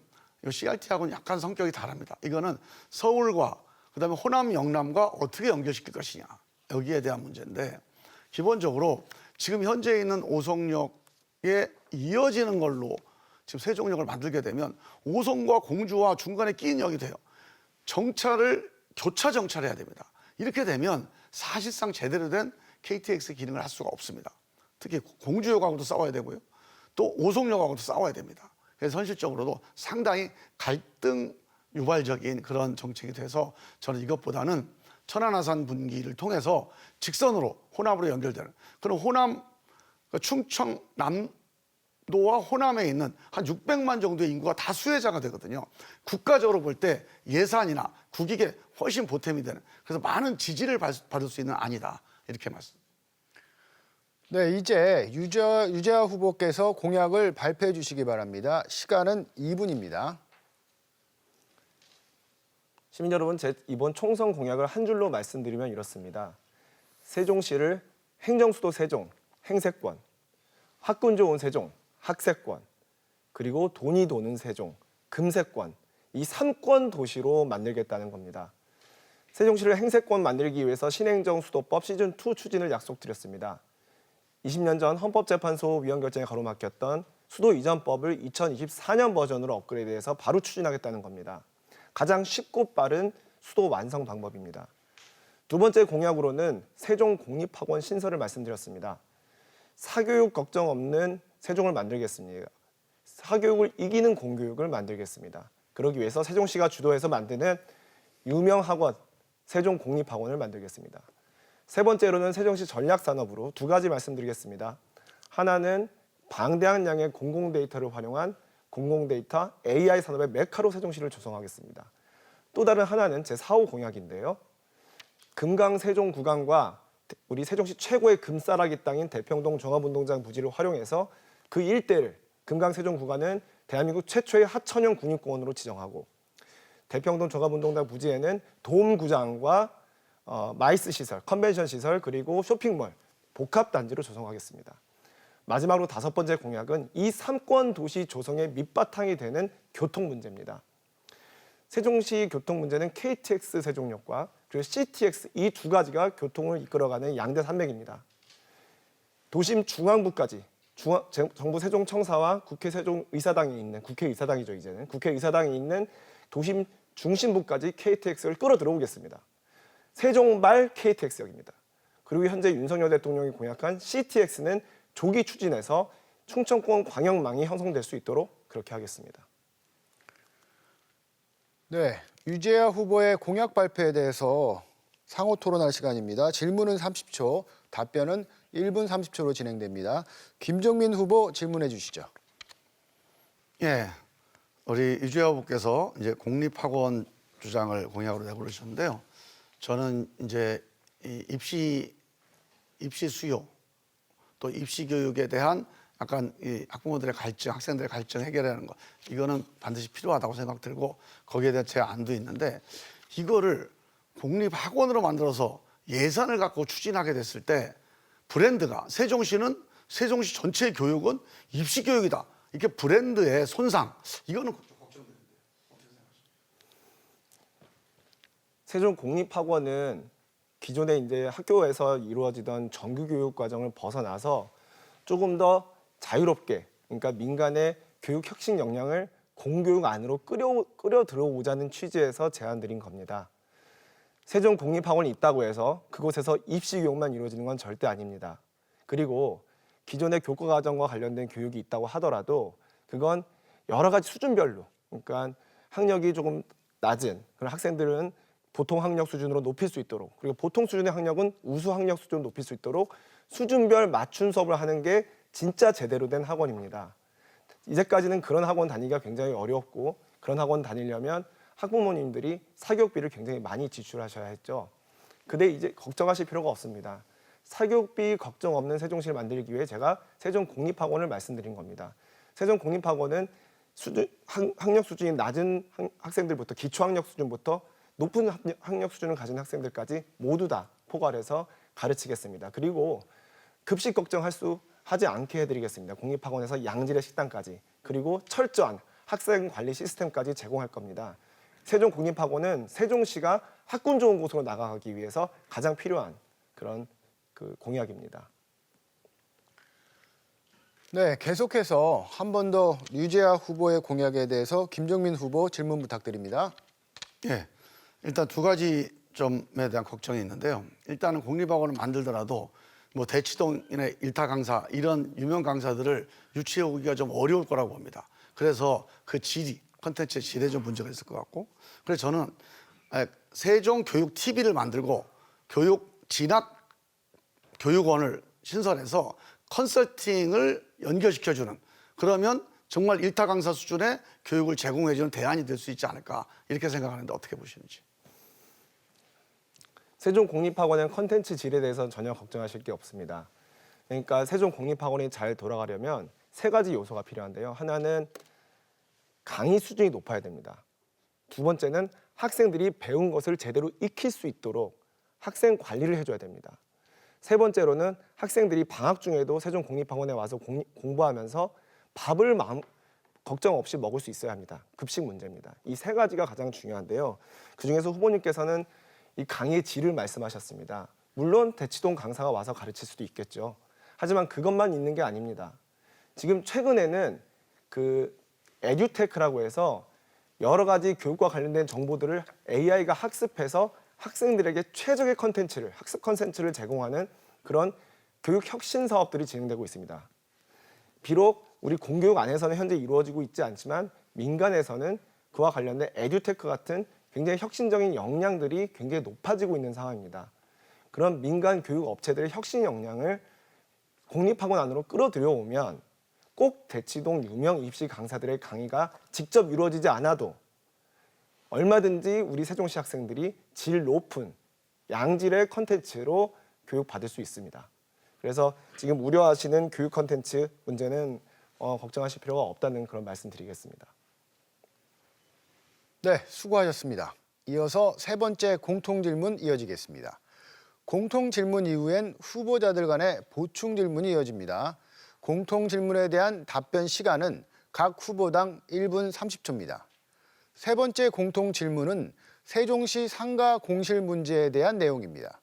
CRT하고는 약간 성격이 다릅니다. 이거는 서울과 그다음에 호남 영남과 어떻게 연결시킬 것이냐 여기에 대한 문제인데 기본적으로 지금 현재 있는 오송역에 이어지는 걸로 지금 세종역을 만들게 되면 오송과 공주와 중간에 끼인 역이 돼요. 교차 정차를 해야 됩니다. 이렇게 되면 사실상 제대로 된 KTX 기능을 할 수가 없습니다. 특히 공주역하고도 싸워야 되고요. 또 오송역하고도 싸워야 됩니다. 그래서 현실적으로도 상당히 갈등 유발적인 그런 정책이 돼서 저는 이것보다는 천안아산 분기를 통해서 직선으로 호남으로 연결되는 그런 호남 충청남도와 호남에 있는 한 600만 정도의 인구가 다 수혜자가 되거든요. 국가적으로 볼 때 예산이나 국익에 훨씬 보탬이 되는 그래서 많은 지지를 받을 수 있는 안이다 이렇게 말씀. 네, 이제 유재하 후보께서 공약을 발표해 주시기 바랍니다. 시간은 2분입니다. 시민 여러분, 제 이번 총선 공약을 한 줄로 말씀드리면 이렇습니다. 세종시를 행정수도 세종, 행세권, 학군 좋은 세종, 학세권, 그리고 돈이 도는 세종, 금세권, 이 3권 도시로 만들겠다는 겁니다. 세종시를 행세권 만들기 위해서 신행정수도법 시즌2 추진을 약속드렸습니다. 20년 전 헌법재판소 위헌 결정에 가로막혔던 수도 이전법을 2024년 버전으로 업그레이드해서 바로 추진하겠다는 겁니다. 가장 쉽고 빠른 수도 완성 방법입니다. 두 번째 공약으로는 세종 공립학원 신설을 말씀드렸습니다. 사교육 걱정 없는 세종을 만들겠습니다. 사교육을 이기는 공교육을 만들겠습니다. 그러기 위해서 세종시가 주도해서 만드는 유명 학원, 세종 공립학원을 만들겠습니다. 세 번째로는 세종시 전략산업으로 두 가지 말씀드리겠습니다. 하나는 방대한 양의 공공데이터를 활용한 공공데이터 AI 산업의 메카로 세종시를 조성하겠습니다. 또 다른 하나는 제 4호 공약인데요. 금강 세종 구간과 우리 세종시 최고의 금싸라기 땅인 대평동 종합운동장 부지를 활용해서 그 일대를 금강 세종 구간은 대한민국 최초의 하천형 국립공원으로 지정하고 대평동 종합운동장 부지에는 돔구장과 마이스 시설, 컨벤션 시설 그리고 쇼핑몰, 복합단지로 조성하겠습니다. 마지막으로 다섯 번째 공약은 이 3권 도시 조성의 밑바탕이 되는 교통 문제입니다. 세종시 교통 문제는 KTX 세종역과 그리고 CTX 이 두 가지가 교통을 이끌어가는 양대 산맥입니다. 도심 중앙부까지 정부 세종청사와 국회 세종의사당이 있는 국회의사당이죠 이제는 국회의사당이 있는 도심 중심부까지 KTX를 끌어들어오겠습니다. 세종발 KTX역입니다. 그리고 현재 윤석열 대통령이 공약한 CTX는 조기 추진해서 충청권 광역망이 형성될 수 있도록 그렇게 하겠습니다. 네, 유재하 후보의 공약 발표에 대해서 상호 토론할 시간입니다. 질문은 30초, 답변은 1분 30초로 진행됩니다. 김종민 후보 질문해 주시죠. 예, 우리 유재하 후보께서 이제 공립학원 주장을 공약으로 내걸으셨는데요. 저는 이제 이 입시 수요 또 입시 교육에 대한 약간 이 학부모들의 갈증, 학생들의 갈증 해결하는 것 이거는 반드시 필요하다고 생각 들고 거기에 대한 제 안도 있는데 이거를 공립학원으로 만들어서 예산을 갖고 추진하게 됐을 때 브랜드가 세종시는 세종시 전체의 교육은 입시 교육이다. 이렇게 브랜드의 손상 이거는 걱정되는데 어떻게 생각하십니까? 세종 공립학원은 기존에 이제 학교에서 이루어지던 정규 교육 과정을 벗어나서 조금 더 자유롭게, 그러니까 민간의 교육 혁신 역량을 공교육 안으로 끌어 들어오자는 취지에서 제안드린 겁니다. 세종 공립학원이 있다고 해서 그곳에서 입시 교육만 이루어지는 건 절대 아닙니다. 그리고 기존의 교과 과정과 관련된 교육이 있다고 하더라도 그건 여러 가지 수준별로, 그러니까 학력이 조금 낮은 그런 학생들은 보통 학력 수준으로 높일 수 있도록, 그리고 보통 수준의 학력은 우수 학력 수준으로 높일 수 있도록 수준별 맞춤 수업을 하는 게 진짜 제대로 된 학원입니다. 이제까지는 그런 학원 다니기가 굉장히 어렵고 그런 학원 다니려면 학부모님들이 사교육비를 굉장히 많이 지출하셔야 했죠. 근데 이제 걱정하실 필요가 없습니다. 사교육비 걱정 없는 세종시를 만들기 위해 제가 세종 공립학원을 말씀드린 겁니다. 세종 공립학원은 학력 수준이 낮은 학생들부터 기초학력 수준부터 높은 학력 수준을 가진 학생들까지 모두 다 포괄해서 가르치겠습니다. 그리고 급식 걱정하지 않게 해드리겠습니다. 공립학원에서 양질의 식단까지 그리고 철저한 학생 관리 시스템까지 제공할 겁니다. 세종 공립학원은 세종시가 학군 좋은 곳으로 나가기 위해서 가장 필요한 그런 공약입니다. 네, 계속해서 한 번 더 유재하 후보의 공약에 대해서 김종민 후보 질문 부탁드립니다. 예, 일단 두 가지 점에 대한 걱정이 있는데요. 일단은 공립학원을 만들더라도 뭐 대치동이나 일타 강사 이런 유명 강사들을 유치해 오기가 좀 어려울 거라고 봅니다. 그래서 그 컨텐츠의 질에 좀 문제가 있을 것 같고, 그래서 저는 세종 교육 TV를 만들고 진학 교육원을 신설해서 컨설팅을 연결시켜주는, 그러면 정말 일타 강사 수준의 교육을 제공해주는 대안이 될 수 있지 않을까, 이렇게 생각하는데 어떻게 보시는지. 세종공립학원의 컨텐츠 질에 대해서는 전혀 걱정하실 게 없습니다. 그러니까 세종공립학원이 잘 돌아가려면 세 가지 요소가 필요한데요. 하나는 강의 수준이 높아야 됩니다. 두 번째는 학생들이 배운 것을 제대로 익힐 수 있도록 학생 관리를 해줘야 됩니다. 세 번째로는 학생들이 방학 중에도 세종공립학원에 와서 공부하면서 밥을 걱정 없이 먹을 수 있어야 합니다. 급식 문제입니다. 이 세 가지가 가장 중요한데요. 그중에서 후보님께서는 이 강의의 질을 말씀하셨습니다. 물론 대치동 강사가 와서 가르칠 수도 있겠죠. 하지만 그것만 있는 게 아닙니다. 지금 최근에는 그 에듀테크라고 해서 여러 가지 교육과 관련된 정보들을 AI가 학습해서 학생들에게 최적의 컨텐츠를, 학습 컨텐츠를 제공하는 그런 교육 혁신 사업들이 진행되고 있습니다. 비록 우리 공교육 안에서는 현재 이루어지고 있지 않지만 민간에서는 그와 관련된 에듀테크 같은 굉장히 혁신적인 역량들이 굉장히 높아지고 있는 상황입니다. 그런 민간 교육 업체들의 혁신 역량을 공립학원 안으로 끌어들여오면 꼭 대치동 유명 입시 강사들의 강의가 직접 이루어지지 않아도 얼마든지 우리 세종시 학생들이 질 높은 양질의 컨텐츠로 교육받을 수 있습니다. 그래서 지금 우려하시는 교육 컨텐츠 문제는 걱정하실 필요가 없다는 그런 말씀드리겠습니다. 네, 수고하셨습니다. 이어서 세 번째 공통질문 이어지겠습니다. 공통질문 이후엔 후보자들 간의 보충질문이 이어집니다. 공통질문에 대한 답변 시간은 각 후보당 1분 30초입니다. 세 번째 공통질문은 세종시 상가 공실 문제에 대한 내용입니다.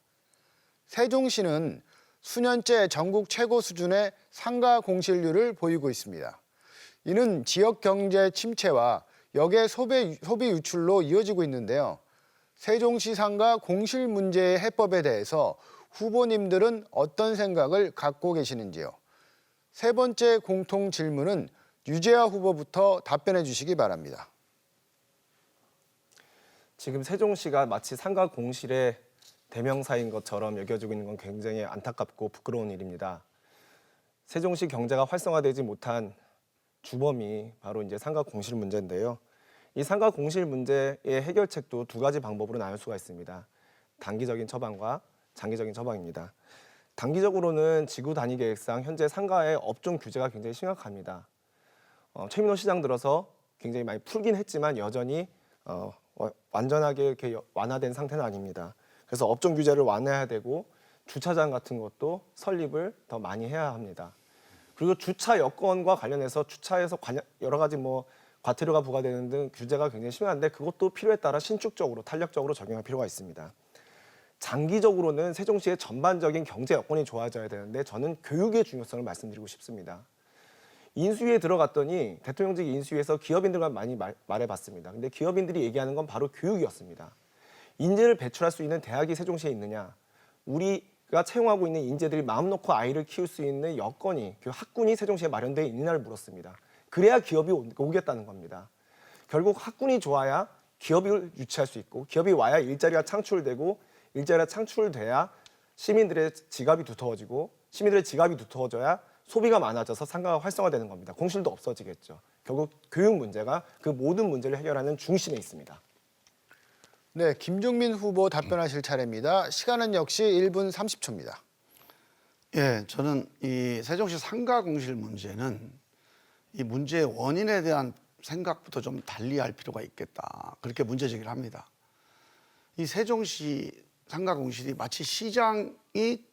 세종시는 수년째 전국 최고 수준의 상가 공실률을 보이고 있습니다. 이는 지역 경제 침체와 역의 소비 유출로 이어지고 있는데요. 세종시 상가 공실 문제의 해법에 대해서 후보님들은 어떤 생각을 갖고 계시는지요? 세 번째 공통 질문은 유재하 후보부터 답변해 주시기 바랍니다. 지금 세종시가 마치 상가 공실의 대명사인 것처럼 여겨지고 있는 건 굉장히 안타깝고 부끄러운 일입니다. 세종시 경제가 활성화되지 못한 주범이 바로 이제 상가 공실 문제인데요. 이 상가 공실 문제의 해결책도 두 가지 방법으로 나눌 수가 있습니다. 단기적인 처방과 장기적인 처방입니다. 단기적으로는 지구 단위 계획상 현재 상가의 업종 규제가 굉장히 심각합니다. 최민호 시장 들어서 굉장히 많이 풀긴 했지만 여전히 완전하게 이렇게 완화된 상태는 아닙니다. 그래서 업종 규제를 완화해야 되고 주차장 같은 것도 설립을 더 많이 해야 합니다. 그리고 주차 여건과 관련해서 주차에서 여러 가지 과태료가 부과되는 등 규제가 굉장히 심한데 그것도 필요에 따라 신축적으로 탄력적으로 적용할 필요가 있습니다. 장기적으로는 세종시의 전반적인 경제 여건이 좋아져야 되는데 저는 교육의 중요성을 말씀드리고 싶습니다. 인수위에 들어갔더니 대통령직 인수위에서 기업인들과 많이 말해봤습니다. 근데 기업인들이 얘기하는 건 바로 교육이었습니다. 인재를 배출할 수 있는 대학이 세종시에 있느냐, 우리가 채용하고 있는 인재들이 마음 놓고 아이를 키울 수 있는 여건이, 그 학군이 세종시에 마련되어 있느냐를 물었습니다. 그래야 기업이 오겠다는 겁니다. 결국 학군이 좋아야 기업을 유치할 수 있고 기업이 와야 일자리가 창출되고 일자리가 창출돼야 시민들의 지갑이 두터워지고 시민들의 지갑이 두터워져야 소비가 많아져서 상가가 활성화되는 겁니다. 공실도 없어지겠죠. 결국 교육 문제가 그 모든 문제를 해결하는 중심에 있습니다. 네, 김종민 후보 답변하실 차례입니다. 시간은 역시 1분 30초입니다. 예, 저는 이 세종시 상가 공실 문제는 이 문제의 원인에 대한 생각부터 좀 달리할 필요가 있겠다. 그렇게 문제 제기를 합니다. 이 세종시 상가 공실이 마치 시장이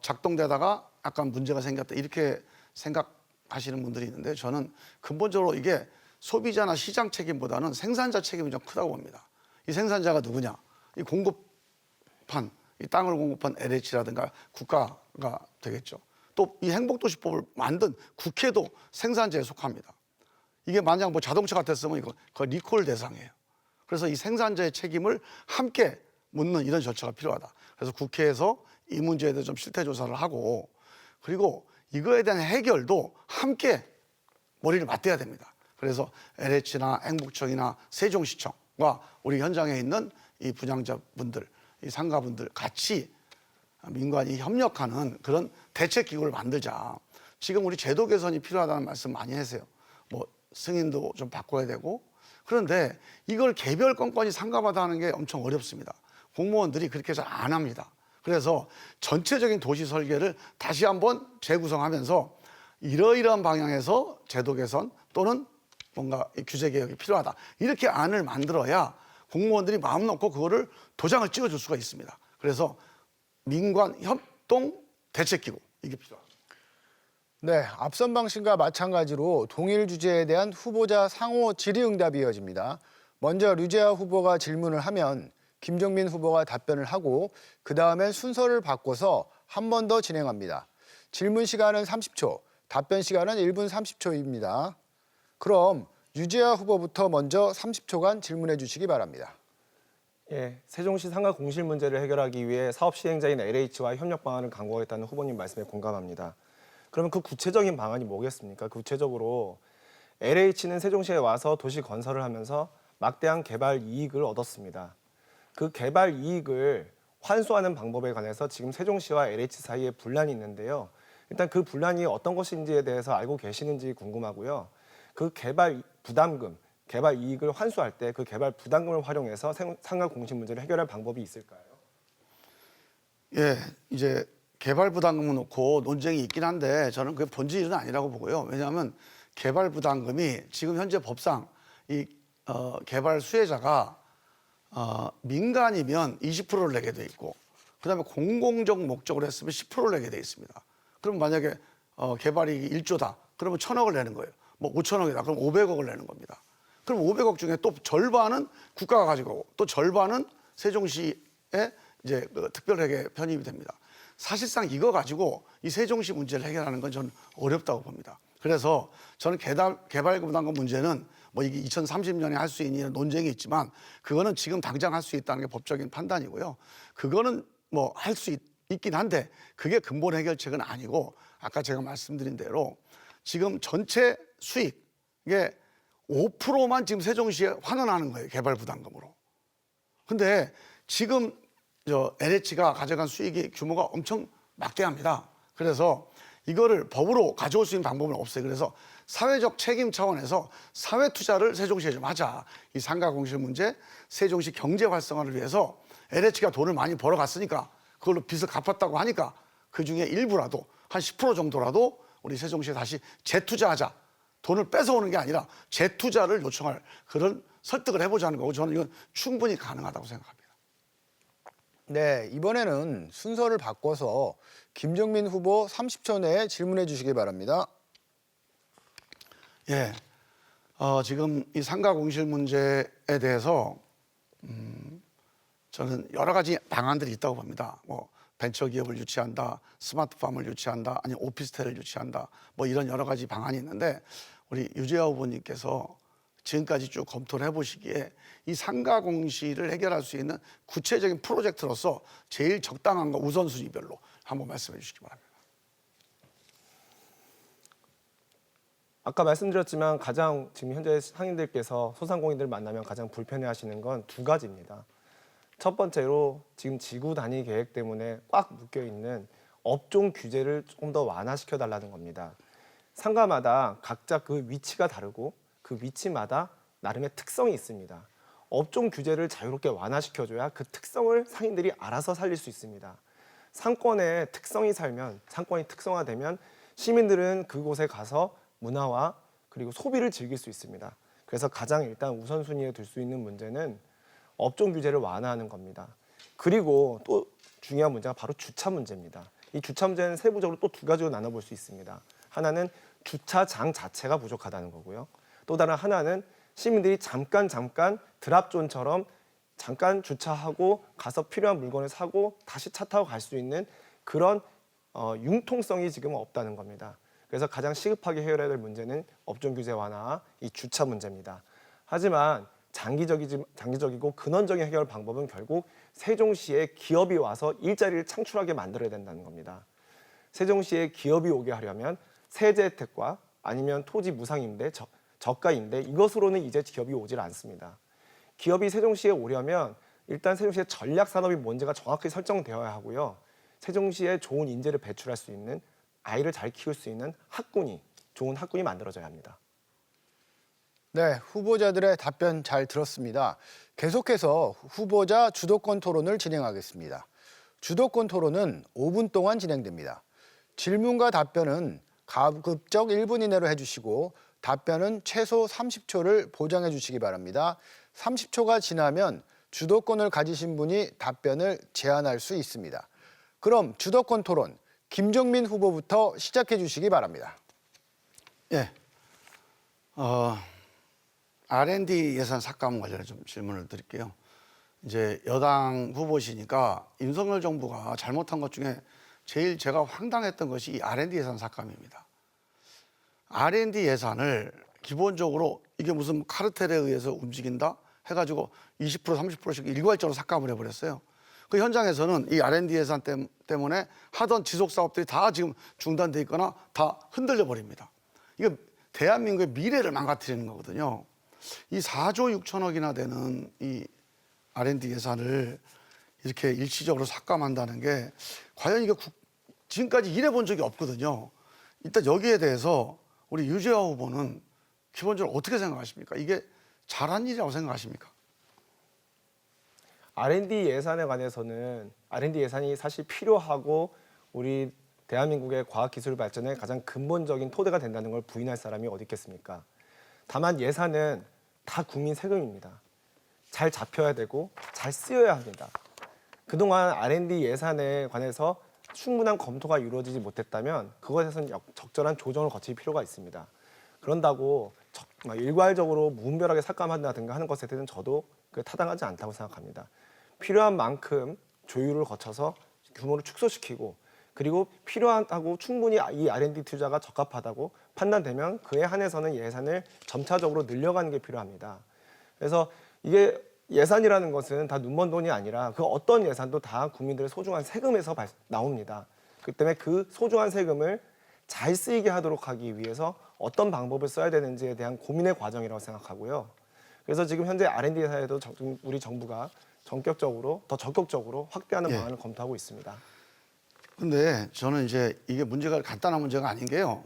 작동되다가 약간 문제가 생겼다 이렇게 생각하시는 분들이 있는데 저는 근본적으로 이게 소비자나 시장 책임보다는 생산자 책임이 좀 크다고 봅니다. 이 생산자가 누구냐? 이 공급한, 이 땅을 공급한 LH라든가 국가가 되겠죠. 또 이 행복도시법을 만든 국회도 생산자에 속합니다. 이게 만약 자동차 같았으면 이거 리콜 대상이에요. 그래서 이 생산자의 책임을 함께 묻는 이런 절차가 필요하다. 그래서 국회에서 이 문제에 대해서 좀 실태 조사를 하고 그리고 이거에 대한 해결도 함께 머리를 맞대야 됩니다. 그래서 LH나 행복청이나 세종시청과 우리 현장에 있는 이 분양자분들 이 상가분들 같이 민관이 협력하는 그런 대책 기구를 만들자. 지금 우리 제도 개선이 필요하다는 말씀 많이 하세요. 뭐 승인도 좀 바꿔야 되고. 그런데 이걸 개별 건건이 상가마다 하는 게 엄청 어렵습니다. 공무원들이 그렇게 잘 안 합니다. 그래서 전체적인 도시 설계를 다시 한번 재구성하면서 이러이러한 방향에서 제도 개선 또는 뭔가 규제 개혁이 필요하다. 이렇게 안을 만들어야 공무원들이 마음 놓고 그거를 도장을 찍어줄 수가 있습니다. 그래서 민관 협동 대책기구 이게 필요합니다. 네, 앞선 방식과 마찬가지로 동일 주제에 대한 후보자 상호 질의응답이 이어집니다. 먼저 류재하 후보가 질문을 하면 김종민 후보가 답변을 하고 그 다음엔 순서를 바꿔서 한 번 더 진행합니다. 질문 시간은 30초, 답변 시간은 1분 30초입니다. 그럼 류재하 후보부터 먼저 30초간 질문해 주시기 바랍니다. 예, 세종시 상가 공실 문제를 해결하기 위해 사업 시행자인 LH와 협력 방안을 강구하겠다는 후보님 말씀에 공감합니다. 그러면 그 구체적인 방안이 뭐겠습니까? 구체적으로 LH는 세종시에 와서 도시 건설을 하면서 막대한 개발 이익을 얻었습니다. 그 개발 이익을 환수하는 방법에 관해서 지금 세종시와 LH 사이에 분란이 있는데요. 일단 그 분란이 어떤 것인지에 대해서 알고 계시는지 궁금하고요. 그 개발 부담금, 개발 이익을 환수할 때 그 개발 부담금을 활용해서 상가 공실 문제를 해결할 방법이 있을까요? 예, 이제 개발 부담금을 놓고 논쟁이 있긴 한데 저는 그게 본질은 아니라고 보고요. 왜냐하면 개발 부담금이 지금 현재 법상 이 개발 수혜자가 민간이면 20%를 내게 돼 있고 그다음에 공공적 목적으로 했으면 10%를 내게 돼 있습니다. 그럼 만약에 개발이 1조다. 그러면 1,000억을 내는 거예요. 뭐 5천억이다. 그럼 500억을 내는 겁니다. 그럼 500억 중에 또 절반은 국가가 가지고 오고 또 절반은 세종시에 이제 특별회계 편입이 됩니다. 사실상 이거 가지고 이 세종시 문제를 해결하는 건 저는 어렵다고 봅니다. 그래서 저는 개발 부담금 문제는 뭐 이게 2030년에 할 수 있는 논쟁이 있지만 그거는 지금 당장 할 수 있다는 게 법적인 판단이고요. 그거는 뭐 할 수 있긴 한데 그게 근본 해결책은 아니고 아까 제가 말씀드린 대로 지금 전체 수익의 5%만 지금 세종시에 환원하는 거예요. 개발 부담금으로. 근데 지금 LH가 가져간 수익의 규모가 엄청 막대합니다. 그래서 이거를 법으로 가져올 수 있는 방법은 없어요. 그래서 사회적 책임 차원에서 사회 투자를 세종시에 좀 하자. 이 상가 공실 문제, 세종시 경제 활성화를 위해서 LH가 돈을 많이 벌어갔으니까 그걸로 빚을 갚았다고 하니까 그 중에 일부라도 한 10% 정도라도 우리 세종시에 다시 재투자하자. 돈을 뺏어오는 게 아니라 재투자를 요청할 그런 설득을 해보자는 거고 저는 이건 충분히 가능하다고 생각합니다. 네, 이번에는 순서를 바꿔서 김종민 후보 30초 내에 질문해 주시기 바랍니다. 예, 지금 이 상가 공실 문제에 대해서 저는 여러 가지 방안들이 있다고 봅니다. 뭐 벤처기업을 유치한다, 스마트팜을 유치한다, 아니 오피스텔을 유치한다, 뭐 이런 여러 가지 방안이 있는데 우리 유재하 후보님께서 지금까지 쭉 검토를 해보시기에 이 상가 공실을 해결할 수 있는 구체적인 프로젝트로서 제일 적당한 거 우선순위별로 한번 말씀해 주시기 바랍니다. 아까 말씀드렸지만 가장 지금 현재 상인들께서 소상공인들 만나면 가장 불편해하시는 건 두 가지입니다. 첫 번째로 지금 지구 단위 계획 때문에 꽉 묶여 있는 업종 규제를 조금 더 완화시켜 달라는 겁니다. 상가마다 각자 그 위치가 다르고 그 위치마다 나름의 특성이 있습니다. 업종 규제를 자유롭게 완화시켜줘야 그 특성을 상인들이 알아서 살릴 수 있습니다. 상권의 특성이 살면, 상권이 특성화되면 시민들은 그곳에 가서 문화와 그리고 소비를 즐길 수 있습니다. 그래서 가장 일단 우선순위에 둘 수 있는 문제는 업종 규제를 완화하는 겁니다. 그리고 또 중요한 문제가 바로 주차 문제입니다. 이 주차 문제는 세부적으로 또 두 가지로 나눠볼 수 있습니다. 하나는 주차장 자체가 부족하다는 거고요. 또 다른 하나는 시민들이 잠깐 드랍존처럼 잠깐 주차하고 가서 필요한 물건을 사고 다시 차 타고 갈 수 있는 그런 융통성이 지금 없다는 겁니다. 그래서 가장 시급하게 해결해야 될 문제는 업종 규제 완화, 이 주차 문제입니다. 하지만 장기적이고 근원적인 해결 방법은 결국 세종시에 기업이 와서 일자리를 창출하게 만들어야 된다는 겁니다. 세종시에 기업이 오게 하려면 세제 혜택과 아니면 토지 무상임대, 저가임대 이것으로는 이제 기업이 오질 않습니다. 기업이 세종시에 오려면 일단 세종시의 전략 산업이 뭔지가 정확히 설정되어야 하고요. 세종시에 좋은 인재를 배출할 수 있는 아이를 잘 키울 수 있는 좋은 학군이 만들어져야 합니다. 네, 후보자들의 답변 잘 들었습니다. 계속해서 후보자 주도권 토론을 진행하겠습니다. 주도권 토론은 5분 동안 진행됩니다. 질문과 답변은 가급적 1분 이내로 해주시고 답변은 최소 30초를 보장해 주시기 바랍니다. 30초가 지나면 주도권을 가지신 분이 답변을 제한할 수 있습니다. 그럼 주도권 토론, 김종민 후보부터 시작해 주시기 바랍니다. 예. R&D 예산 삭감 관련해 좀 질문을 드릴게요. 이제 여당 후보시니까 윤석열 정부가 잘못한 것 중에 제일 제가 황당했던 것이 이 R&D 예산 삭감입니다. R&D 예산을 기본적으로 이게 무슨 카르텔에 의해서 움직인다 해가지고 20% 30%씩 일괄적으로 삭감을 해버렸어요. 그 현장에서는 이 R&D 예산 때문에 하던 지속 사업들이 다 지금 중단돼 있거나 다 흔들려 버립니다. 이게 대한민국의 미래를 망가뜨리는 거거든요. 이 4조 6천억이나 되는 이 R&D 예산을 이렇게 일시적으로 삭감한다는 게 과연 이게 지금까지 이래 본 적이 없거든요. 일단 여기에 대해서 우리 유재하 후보는 기본적으로 어떻게 생각하십니까? 이게 잘한 일이라고 생각하십니까? R&D 예산에 관해서는 R&D 예산이 사실 필요하고 우리 대한민국의 과학기술 발전에 가장 근본적인 토대가 된다는 걸 부인할 사람이 어디 있겠습니까? 다만 예산은 다 국민 세금입니다. 잘 잡혀야 되고 잘 쓰여야 합니다. 그동안 R&D 예산에 관해서 충분한 검토가 이루어지지 못했다면 그것에서는 적절한 조정을 거칠 필요가 있습니다. 그런다고 일괄적으로 무분별하게 삭감한다든가 하는 것에 대해서는 저도 타당하지 않다고 생각합니다. 필요한 만큼 조율을 거쳐서 규모를 축소시키고 그리고 필요하다고 충분히 이 R&D 투자가 적합하다고 판단되면 그에 한해서는 예산을 점차적으로 늘려가는 게 필요합니다. 그래서 이게 예산이라는 것은 다 눈먼 돈이 아니라 그 어떤 예산도 다 국민들의 소중한 세금에서 나옵니다. 그렇기 때문에 그 소중한 세금을 잘 쓰이게 하도록 하기 위해서 어떤 방법을 써야 되는지에 대한 고민의 과정이라고 생각하고요. 그래서 지금 현재 R&D 예산에도 우리 정부가 더 적극적으로 확대하는 예. 방안을 검토하고 있습니다. 근데 저는 이제 이게 문제가 간단한 문제가 아닌 게요.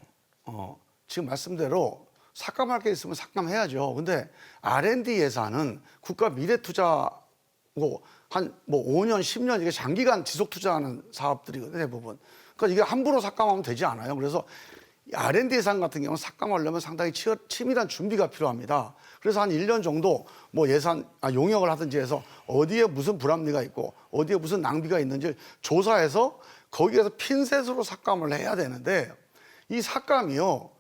지금 말씀대로 삭감할 게 있으면 삭감해야죠. 근데 R&D 예산은 국가 미래 투자고 한 뭐 5년, 10년 이게 장기간 지속 투자하는 사업들이거든요, 대부분. 그러니까 이게 함부로 삭감하면 되지 않아요. 그래서 R&D 예산 같은 경우는 삭감하려면 상당히 치밀한 준비가 필요합니다. 그래서 한 1년 정도 뭐 용역을 하든지 해서 어디에 무슨 불합리가 있고 어디에 무슨 낭비가 있는지 조사해서 거기에서 핀셋으로 삭감을 해야 되는데 이 삭감이요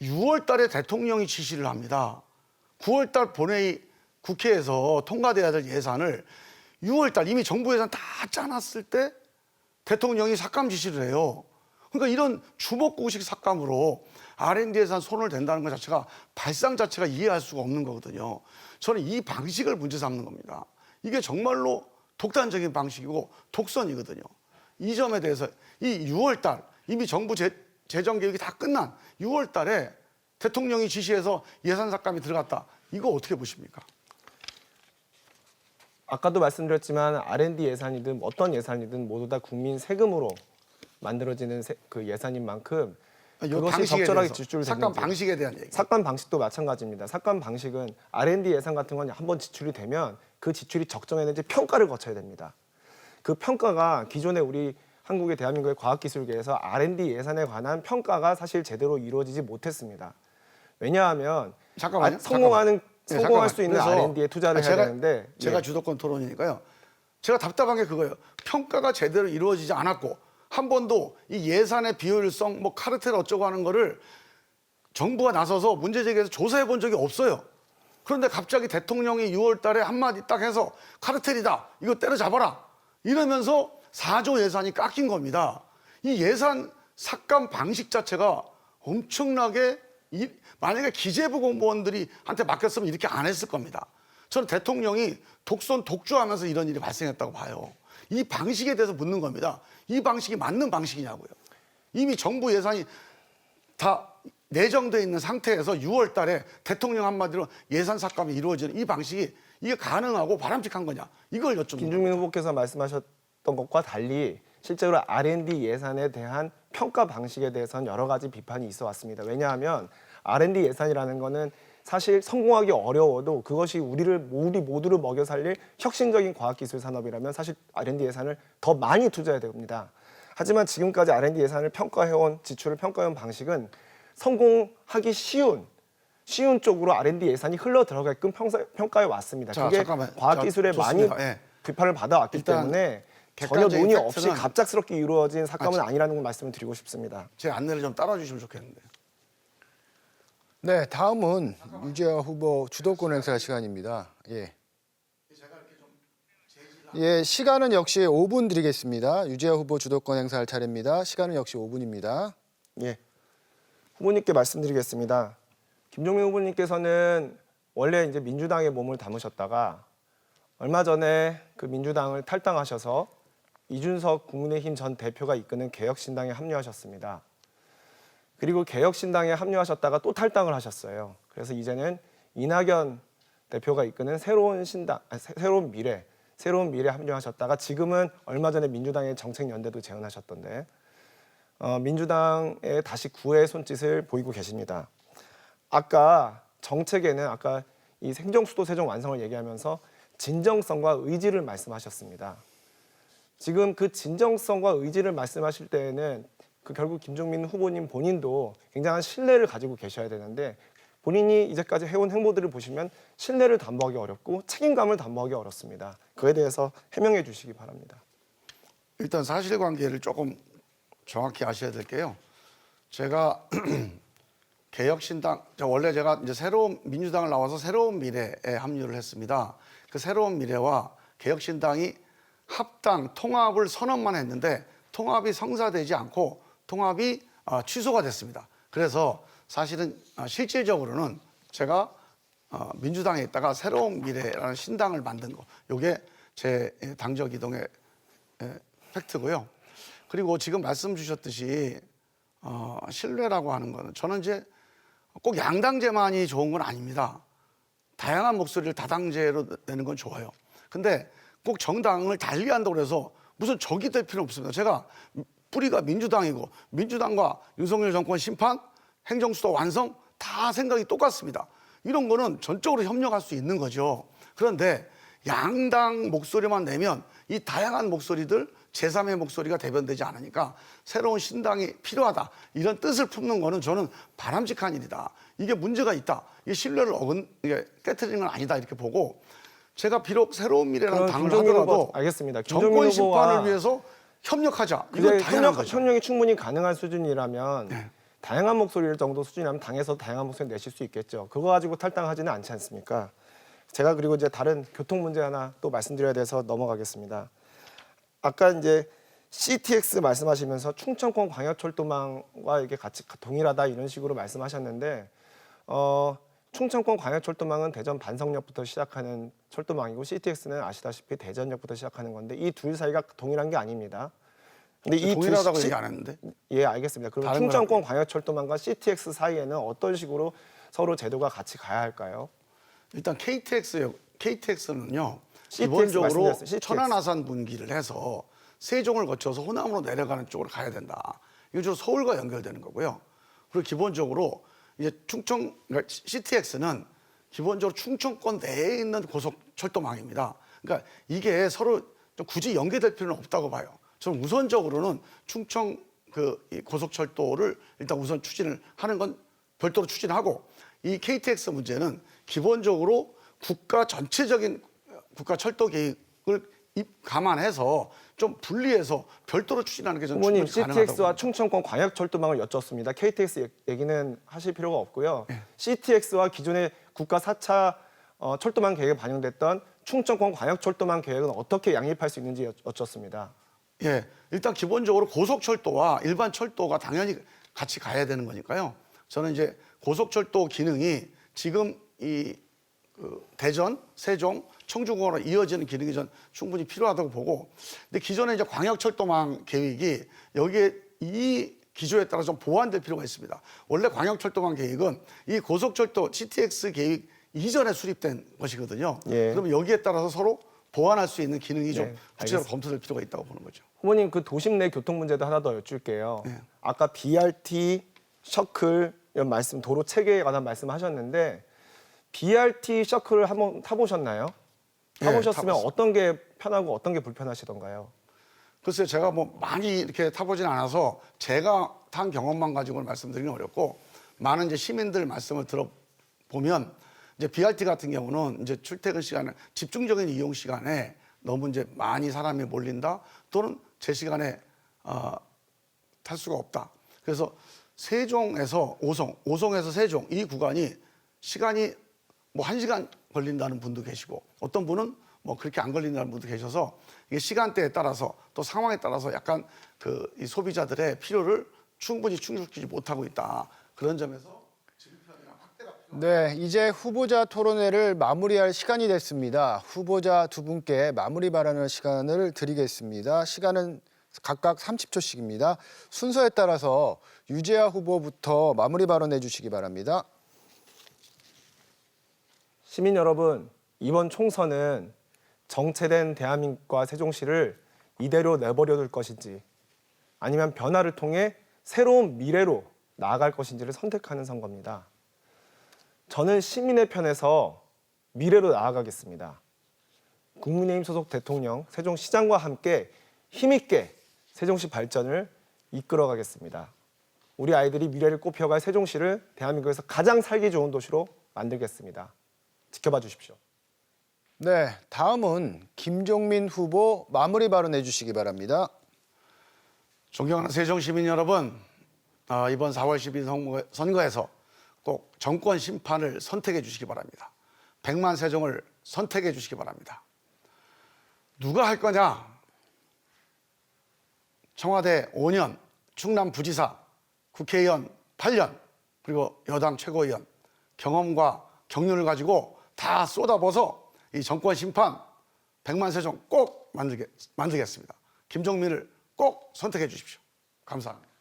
6월 달에 대통령이 지시를 합니다. 9월 달 본회의 국회에서 통과돼야 될 예산을 6월 달 이미 정부 예산 다 짜놨을 때 대통령이 삭감 지시를 해요. 그러니까 이런 주먹구구식 삭감으로 R&D 예산 손을 댄다는 것 자체가 발상 자체가 이해할 수가 없는 거거든요. 저는 이 방식을 문제 삼는 겁니다. 이게 정말로 독단적인 방식이고 독선이거든요. 이 점에 대해서 이 6월 달 이미 정부 재정 계획이 다 끝난 6월 달에 대통령이 지시해서 예산 삭감이 들어갔다. 이거 어떻게 보십니까? 아까도 말씀드렸지만 R&D 예산이든 어떤 예산이든 모두 다 국민 세금으로 만들어지는 그 예산인 만큼 그것이 적절하게 지출되는지 삭감 방식에 대한 얘기. 삭감 방식도 마찬가지입니다. 삭감 방식은 R&D 예산 같은 건 한번 지출이 되면 그 지출이 적정했는지 평가를 거쳐야 됩니다. 그 평가가 기존에 우리 한국의 대한민국의 과학기술계에서 R&D 예산에 관한 평가가 사실 제대로 이루어지지 못했습니다. 왜냐하면 잠깐만요. 성공할 수 있는 R&D에 투자를 해야 되는데 제가 주도권 토론이니까요. 제가 답답한 게 그거예요. 평가가 제대로 이루어지지 않았고 한 번도 이 예산의 비효율성, 뭐 카르텔 어쩌고 하는 거를 정부가 나서서 문제 제기해서 조사해 본 적이 없어요. 그런데 갑자기 대통령이 6월 달에 한마디 딱 해서 카르텔이다. 이거 때려잡아라. 이러면서 4조 예산이 깎인 겁니다. 이 예산 삭감 방식 자체가 엄청나게 만약에 기재부 공무원들이 한테 맡겼으면 이렇게 안 했을 겁니다. 저는 대통령이 독선 독주하면서 이런 일이 발생했다고 봐요. 이 방식에 대해서 묻는 겁니다. 이 방식이 맞는 방식이냐고요. 이미 정부 예산이 다 내정돼 있는 상태에서 6월 달에 대통령 한마디로 예산 삭감이 이루어지는 이 방식이 이게 가능하고 바람직한 거냐? 이걸 여쭙는 김종민 후보께서 말씀하셨던 것과 달리 실제로 R&D 예산에 대한 평가 방식에 대해서는 여러 가지 비판이 있어 왔습니다. 왜냐하면 R&D 예산이라는 거는 사실 성공하기 어려워도 그것이 우리 모두를 먹여 살릴 혁신적인 과학기술 산업이라면 사실 R&D 예산을 더 많이 투자해야 됩니다. 하지만 지금까지 R&D 예산을 지출을 평가해온 방식은 성공하기 쉬운 쪽으로 R&D 예산이 흘러 들어가게끔 평가해 왔습니다. 자, 그게 잠깐만. 과학기술에 자, 많이 좋습니다. 예. 비판을 받아왔기 일단 때문에 전혀 객관적인 논의 없이 팩트는 갑작스럽게 이루어진 사건은 아니라는 걸 말씀을 드리고 싶습니다. 제 안내를 좀 따라주시면 좋겠는데. 네, 다음은 유재하 후보 주도권 행사 시간입니다. 예, 시간은 역시 5분 드리겠습니다. 유재하 후보 주도권 행사할 차례입니다. 시간은 역시 5분입니다. 예, 후보님께 말씀드리겠습니다. 김종민 후보님께서는 원래 이제 민주당에 몸을 담으셨다가 얼마 전에 그 민주당을 탈당하셔서 이준석 국민의힘 전 대표가 이끄는 개혁신당에 합류하셨습니다. 그리고 개혁신당에 합류하셨다가 또 탈당을 하셨어요. 그래서 이제는 이낙연 대표가 이끄는 새로운 미래 합류하셨다가 지금은 얼마 전에 민주당의 정책연대도 제안하셨던데 민주당에 다시 구애의 손짓을 보이고 계십니다. 아까 정책에는 아까 이 행정수도 세종 완성을 얘기하면서 진정성과 의지를 말씀하셨습니다. 지금 그 진정성과 의지를 말씀하실 때에는 결국 김종민 후보님 본인도 굉장한 신뢰를 가지고 계셔야 되는데 본인이 이제까지 해온 행보들을 보시면 신뢰를 담보하기 어렵고 책임감을 담보하기 어렵습니다. 그에 대해서 해명해 주시기 바랍니다. 일단 사실관계를 조금 정확히 아셔야 될 게요. 제가 개혁신당, 원래 제가 이제 새로운 민주당을 나와서 새로운 미래에 합류를 했습니다. 그 새로운 미래와 개혁신당이 합당, 통합을 선언만 했는데 통합이 성사되지 않고 통합이 취소가 됐습니다. 그래서 사실은 실질적으로는 제가 민주당에 있다가 새로운 미래라는 신당을 만든 거, 이게 제 당적 이동의 팩트고요. 그리고 지금 말씀 주셨듯이 신뢰라고 하는 거는 저는 이제 꼭 양당제만이 좋은 건 아닙니다. 다양한 목소리를 다당제로 내는 건 좋아요. 근데 꼭 정당을 달리한다고 해서 무슨 적이 될 필요는 없습니다. 제가 뿌리가 민주당이고 민주당과 윤석열 정권 심판, 행정수도 완성 다 생각이 똑같습니다. 이런 거는 전적으로 협력할 수 있는 거죠. 그런데 양당 목소리만 내면 이 다양한 목소리들 제3의 목소리가 대변되지 않으니까 새로운 신당이 필요하다. 이런 뜻을 품는 거는 저는 바람직한 일이다. 이게 문제가 있다. 이게 신뢰를 이게 깨트리는 건 아니다. 이렇게 보고 제가 비록 새로운 미래라는 당을 하더라도 알겠습니다. 정권 심판을 위해서 협력하자. 이건 당연한 거죠. 협력이 충분히 가능한 수준이라면 네. 다양한 목소리 정도 수준이라면 당에서 다양한 목소리 내실 수 있겠죠. 그거 가지고 탈당하지는 않지 않습니까? 제가 그리고 이제 다른 교통 문제 하나 또 말씀드려야 돼서 넘어가겠습니다. 아까 이제 CTX 말씀하시면서 충청권 광역철도망과 이게 같이 동일하다 이런 식으로 말씀하셨는데 충청권 광역철도망은 대전 반석역부터 시작하는 철도망이고 CTX는 아시다시피 대전역부터 시작하는 건데 이 둘 사이가 동일한 게 아닙니다. 근데 이 동일하다고 얘기 안 했는데? 예, 알겠습니다. 그럼 충청권 광역철도망과 CTX 사이에는 어떤 식으로 서로 제도가 같이 가야 할까요? 일단 KTX는요. CTX 기본적으로 말씀드렸어요. CTX. 천안아산 분기를 해서 세종을 거쳐서 호남으로 내려가는 쪽으로 가야 된다. 이건 주로 서울과 연결되는 거고요. 그리고 기본적으로 이제 그러니까 CTX는 기본적으로 충청권 내에 있는 고속철도망입니다. 그러니까 이게 서로 좀 굳이 연계될 필요는 없다고 봐요. 저는 우선적으로는 충청 이 고속철도를 일단 우선 추진을 하는 건 별도로 추진하고 이 KTX 문제는 기본적으로 국가 전체적인 국가 철도 계획을 감안해서 좀 분리해서 별도로 추진하는 게 저는 부모님 충분히 가능하다고 CTX와 봅니다. 충청권 광역철도망을 여쭙습니다. KTX 얘기는 하실 필요가 없고요. CTX와 기존의 국가 4차 철도망 계획에 반영됐던 충청권 광역철도망 계획은 어떻게 양립할 수 있는지 여쭙습니다. 예, 일단 기본적으로 고속철도와 일반 철도가 당연히 같이 가야 되는 거니까요. 저는 이제 고속철도 기능이 지금 대전, 세종, 청주공항으로 이어지는 기능이 전 충분히 필요하다고 보고, 근데 기존에 이제 광역철도망 계획이 여기에 이 기조에 따라 좀 보완될 필요가 있습니다. 원래 광역철도망 계획은 이 고속철도 CTX 계획 이전에 수립된 것이거든요. 예. 그러면 여기에 따라서 서로 보완할 수 있는 기능이 좀 네, 구체적으로 알겠습니다. 검토될 필요가 있다고 보는 거죠. 후보님 그 도심 내 교통 문제도 하나 더 여쭐게요. 네. 아까 BRT, 셔클 이런 말씀, 도로 체계에 관한 말씀하셨는데 BRT, 셔클을 한번 타보셨나요? 네, 타보셨으면 타봤어요. 어떤 게 편하고 어떤 게 불편하시던가요? 글쎄요, 제가 뭐 많이 이렇게 타보진 않아서 제가 탄 경험만 가지고는 말씀드리기는 어렵고 많은 이제 시민들 말씀을 들어보면 이제 BRT 같은 경우는 이제 출퇴근 시간에 집중적인 이용 시간에 너무 이제 많이 사람이 몰린다 또는 제 시간에 탈 수가 없다. 그래서 세종에서 오송, 오송에서 세종 이 구간이 시간이 뭐 1시간 걸린다는 분도 계시고 어떤 분은 뭐 그렇게 안 걸린다는 분도 계셔서 이게 시간대에 따라서 또 상황에 따라서 약간 그 이 소비자들의 필요를 충분히 충족시키지 못하고 있다. 그런 점에서 네, 이제 후보자 토론회를 마무리할 시간이 됐습니다. 후보자 두 분께 마무리 발언의 시간을 드리겠습니다. 시간은 각각 30초씩입니다. 순서에 따라서 유재하 후보부터 마무리 발언해 주시기 바랍니다. 시민 여러분, 이번 총선은 정체된 대한민국과 세종시를 이대로 내버려 둘 것인지 아니면 변화를 통해 새로운 미래로 나아갈 것인지를 선택하는 선거입니다. 저는 시민의 편에서 미래로 나아가겠습니다. 국민의힘 소속 대통령 세종시장과 함께 힘있게 세종시 발전을 이끌어가겠습니다. 우리 아이들이 미래를 꽃펴갈 세종시를 대한민국에서 가장 살기 좋은 도시로 만들겠습니다. 지켜봐 주십시오. 네, 다음은 김종민 후보 마무리 발언해 주시기 바랍니다. 존경하는 세종시민 여러분, 이번 4월 10일 선거에서 꼭 정권 심판을 선택해 주시기 바랍니다. 100만 세종을 선택해 주시기 바랍니다. 누가 할 거냐? 청와대 5년, 충남 부지사, 국회의원 8년, 그리고 여당 최고위원 경험과 경륜을 가지고 다 쏟아부어서 이 정권 심판 100만 세종 꼭 만들겠습니다. 김종민을 꼭 선택해 주십시오. 감사합니다.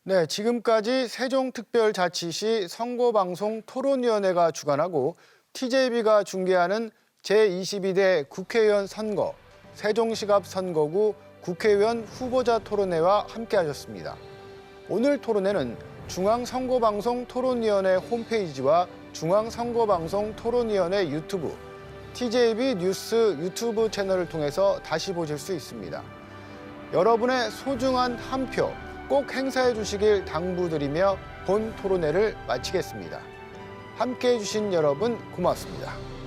네, 지금까지 세종특별자치시 선거방송 토론위원회가 주관하고 TJB가 중계하는 제22대 국회의원 선거, 세종시갑 선거구 국회의원 후보자 토론회와 함께하셨습니다. 오늘 토론회는 중앙선거방송 토론위원회 홈페이지와 중앙선거방송 토론위원회 유튜브, TJB 뉴스 유튜브 채널을 통해서 다시 보실 수 있습니다. 여러분의 소중한 한 표 꼭 행사해 주시길 당부드리며 본 토론회를 마치겠습니다. 함께해 주신 여러분 고맙습니다.